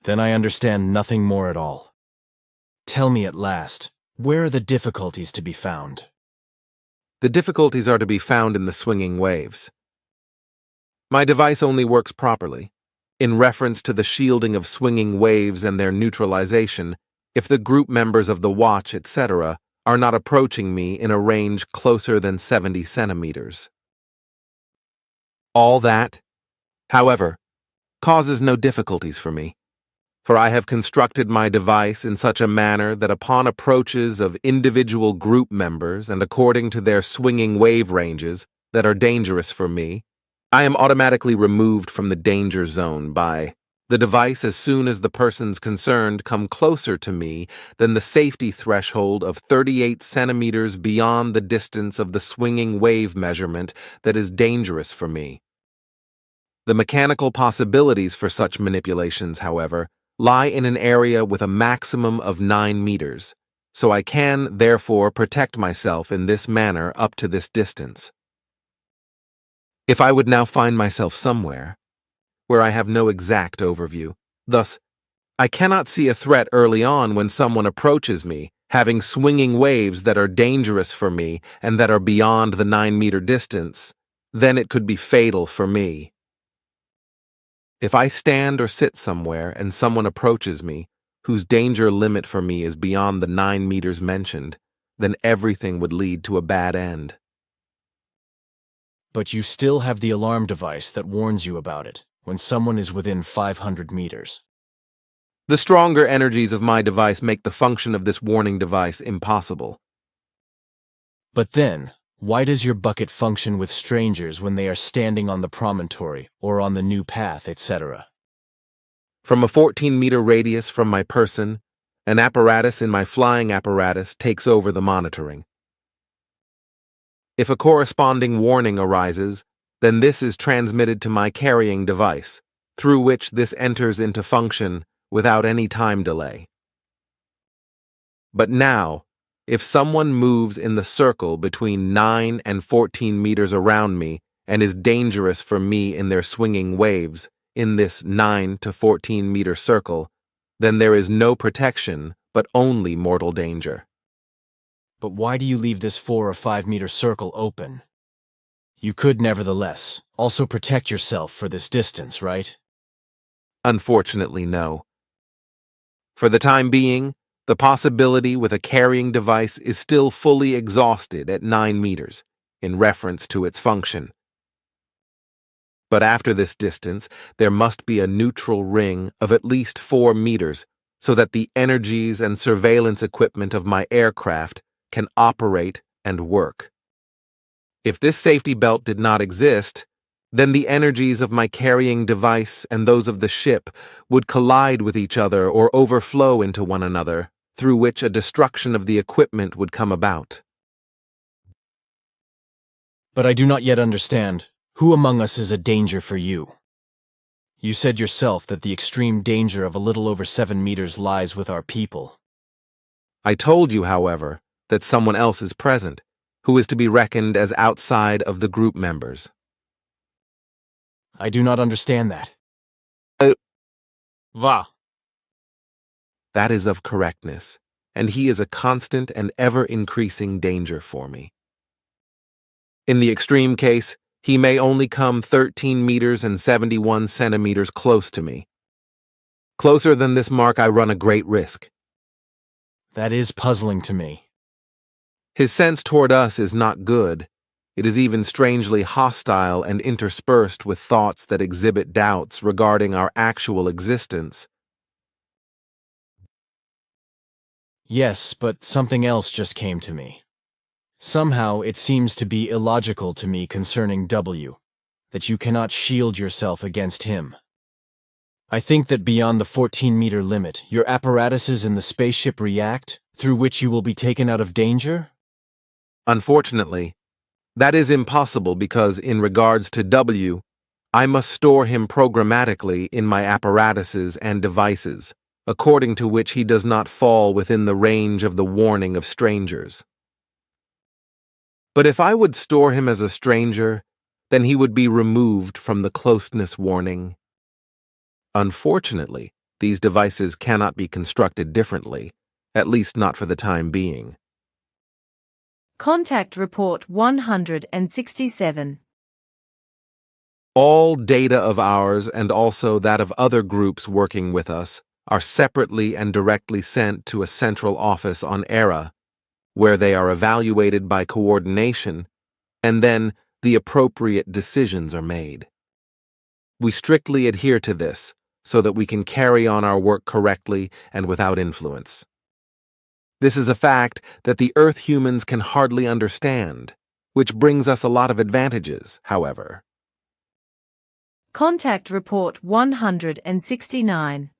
Then I understand nothing more at all. Tell me at last, where are the difficulties to be found?
The difficulties are to be found in the swinging waves. My device only works properly, in reference to the shielding of swinging waves and their neutralization, if the group members of the watch, etc., are not approaching me in a range closer than 70 centimeters. All that, however, causes no difficulties for me, for I have constructed my device in such a manner that upon approaches of individual group members and according to their swinging wave ranges that are dangerous for me, I am automatically removed from the danger zone by the device as soon as the persons concerned come closer to me than the safety threshold of 38 centimeters beyond the distance of the swinging wave measurement that is dangerous for me. The mechanical possibilities for such manipulations, however, lie in an area with a maximum of 9 meters, so I can, therefore, protect myself in this manner up to this distance. If I would now find myself somewhere where I have no exact overview, thus, I cannot see a threat early on when someone approaches me, having swinging waves that are dangerous for me and that are beyond the 9-meter distance, then it could be fatal for me. If I stand or sit somewhere and someone approaches me, whose danger limit for me is beyond the 9 meters mentioned, then everything would lead to a bad end.
But you still have the alarm device that warns you about it when someone is within 500 meters.
The stronger energies of my device make the function of this warning device impossible.
But then, why does your bucket function with strangers when they are standing on the promontory or on the new path, etc.?
From a 14-meter radius from my person, an apparatus in my flying apparatus takes over the monitoring. If a corresponding warning arises, then this is transmitted to my carrying device, through which this enters into function without any time delay. But now, if someone moves in the circle between 9 and 14 meters around me and is dangerous for me in their swinging waves in this 9 to 14 meter circle, then there is no protection but only mortal danger.
But why do you leave this 4 or 5 meter circle open? You could nevertheless also protect yourself for this distance, right?
Unfortunately, no. For the time being, the possibility with a carrying device is still fully exhausted at 9 meters, in reference to its function. But after this distance, there must be a neutral ring of at least 4 meters so that the energies and surveillance equipment of my aircraft can operate and work. If this safety belt did not exist, then the energies of my carrying device and those of the ship would collide with each other or overflow into one another, through which a destruction of the equipment would come about.
But I do not yet understand, who among us is a danger for you? You said yourself that the extreme danger of a little over 7 meters lies with our people.
I told you, however, that someone else is present, who is to be reckoned as outside of the group members.
I do not understand that. Va.
That is of correctness, and he is a constant and ever-increasing danger for me. In the extreme case, he may only come 13 meters and 71 centimeters close to me. Closer than this mark, I run a great risk.
That is puzzling to me.
His sense toward us is not good. It is even strangely hostile and interspersed with thoughts that exhibit doubts regarding our actual existence.
Yes, but something else just came to me. Somehow it seems to be illogical to me concerning W, that you cannot shield yourself against him. I think that beyond the 14-meter limit, your apparatuses in the spaceship react, through which you will be taken out of danger?
Unfortunately, that is impossible because in regards to W, I must store him programmatically in my apparatuses and devices, according to which he does not fall within the range of the warning of strangers. But if I would store him as a stranger, then he would be removed from the closeness warning. Unfortunately, these devices cannot be constructed differently, at least not for the time being.
Contact Report 167.
All data of ours and also that of other groups working with us are separately and directly sent to a central office on ERA, where they are evaluated by coordination, and then the appropriate decisions are made. We strictly adhere to this so that we can carry on our work correctly and without influence. This is a fact that the Earth humans can hardly understand, which brings us a lot of advantages, however.
Contact Report 169.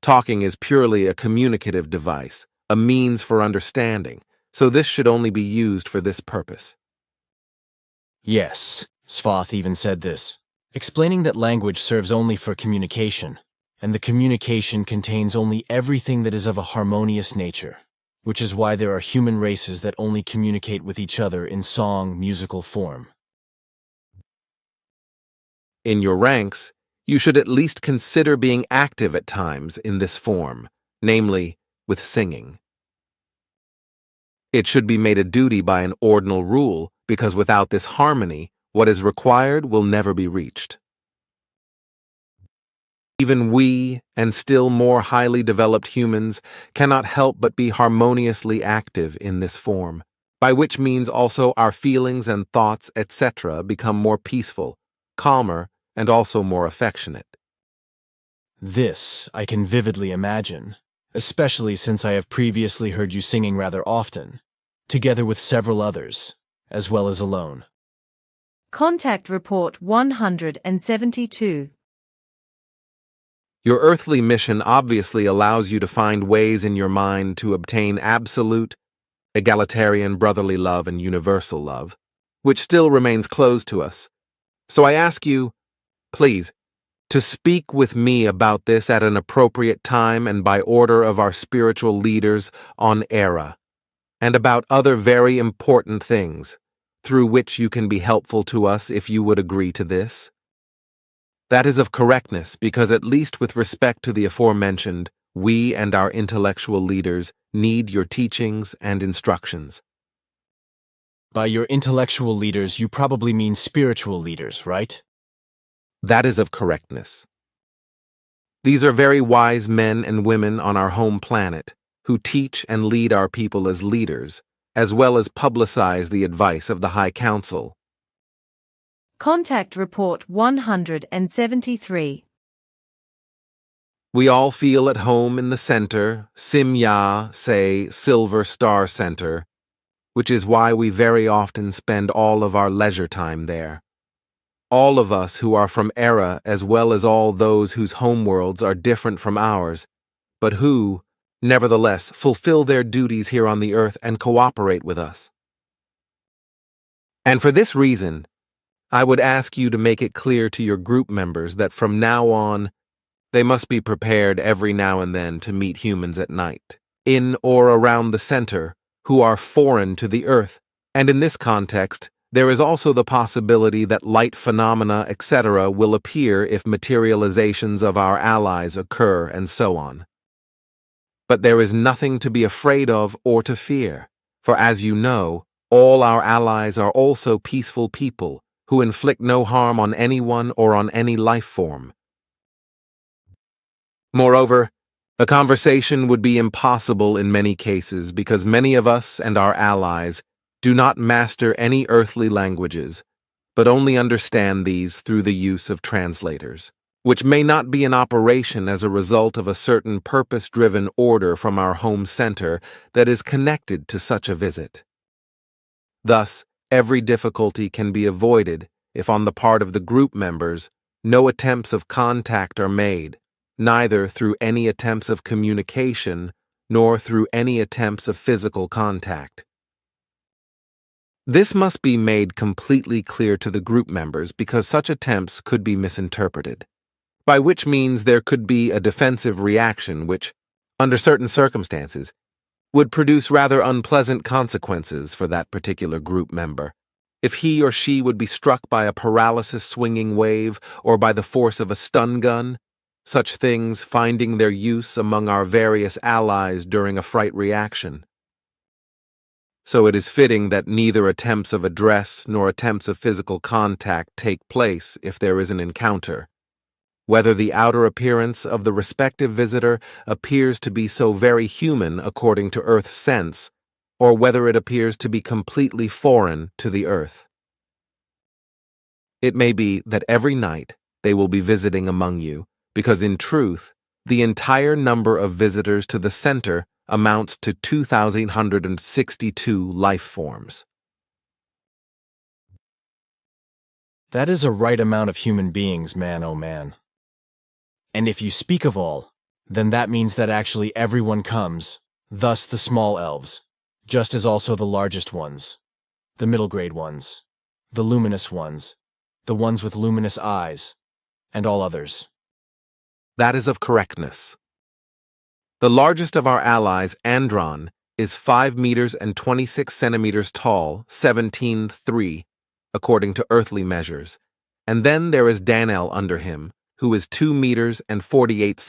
Talking is purely a communicative device, a means for understanding, so this should only be used for this purpose.
Yes, Svath even said this, explaining that language serves only for communication, and the communication contains only everything that is of a harmonious nature, which is why there are human races that only communicate with each other in song, musical form.
In your ranks, you should at least consider being active at times in this form, namely, with singing. It should be made a duty by an ordinal rule, because without this harmony, what is required will never be reached. Even we, and still more highly developed humans, cannot help but be harmoniously active in this form, by which means also our feelings and thoughts, etc., become more peaceful, calmer, and also more affectionate.
This I can vividly imagine, especially since I have previously heard you singing rather often, together with several others, as well as alone.
Contact Report 172.
Your earthly mission obviously allows you to find ways in your mind to obtain absolute, egalitarian brotherly love and universal love, which still remains closed to us. So I ask you, please, to speak with me about this at an appropriate time and by order of our spiritual leaders on Era, and about other very important things, through which you can be helpful to us if you would agree to this. That is of correctness because, at least with respect to the aforementioned, we and our intellectual leaders need your teachings and instructions.
By your intellectual leaders, you probably mean spiritual leaders, right?
That is of correctness. These are very wise men and women on our home planet who teach and lead our people as leaders, as well as publicize the advice of the High Council.
Contact Report 173.
We all feel at home in the center, Simya, say, Silver Star Center, which is why we very often spend all of our leisure time there. All of us who are from Era, as well as all those whose homeworlds are different from ours, but who, nevertheless, fulfill their duties here on the earth and cooperate with us. And for this reason, I would ask you to make it clear to your group members that from now on, they must be prepared every now and then to meet humans at night, in or around the center, who are foreign to the earth, and in this context, there is also the possibility that light phenomena, etc., will appear if materializations of our allies occur, and so on. But there is nothing to be afraid of or to fear, for as you know, all our allies are also peaceful people who inflict no harm on anyone or on any life form. Moreover, a conversation would be impossible in many cases because many of us and our allies do not master any earthly languages, but only understand these through the use of translators, which may not be in operation as a result of a certain purpose-driven order from our home center that is connected to such a visit. Thus, every difficulty can be avoided if on the part of the group members no attempts of contact are made, neither through any attempts of communication nor through any attempts of physical contact. This must be made completely clear to the group members because such attempts could be misinterpreted, by which means there could be a defensive reaction which, under certain circumstances, would produce rather unpleasant consequences for that particular group member, if he or she would be struck by a paralysis swinging wave or by the force of a stun gun, such things finding their use among our various allies during a fright reaction. So it is fitting that neither attempts of address nor attempts of physical contact take place if there is an encounter, whether the outer appearance of the respective visitor appears to be so very human according to Earth's sense, or whether it appears to be completely foreign to the Earth. It may be that every night they will be visiting among you, because in truth, the entire number of visitors to the center amounts to 2,162 life forms.
That is a right amount of human beings, man, oh man. And if you speak of all, then that means that actually everyone comes, thus the small elves, just as also the largest ones, the middle grade ones, the luminous ones, the ones with luminous eyes, and all others.
That is of correctness. The largest of our allies, Andron, is 5 meters and 26 centimeters tall, 17.3, according to earthly measures, and then there is Danel under him, who is 2 meters and 48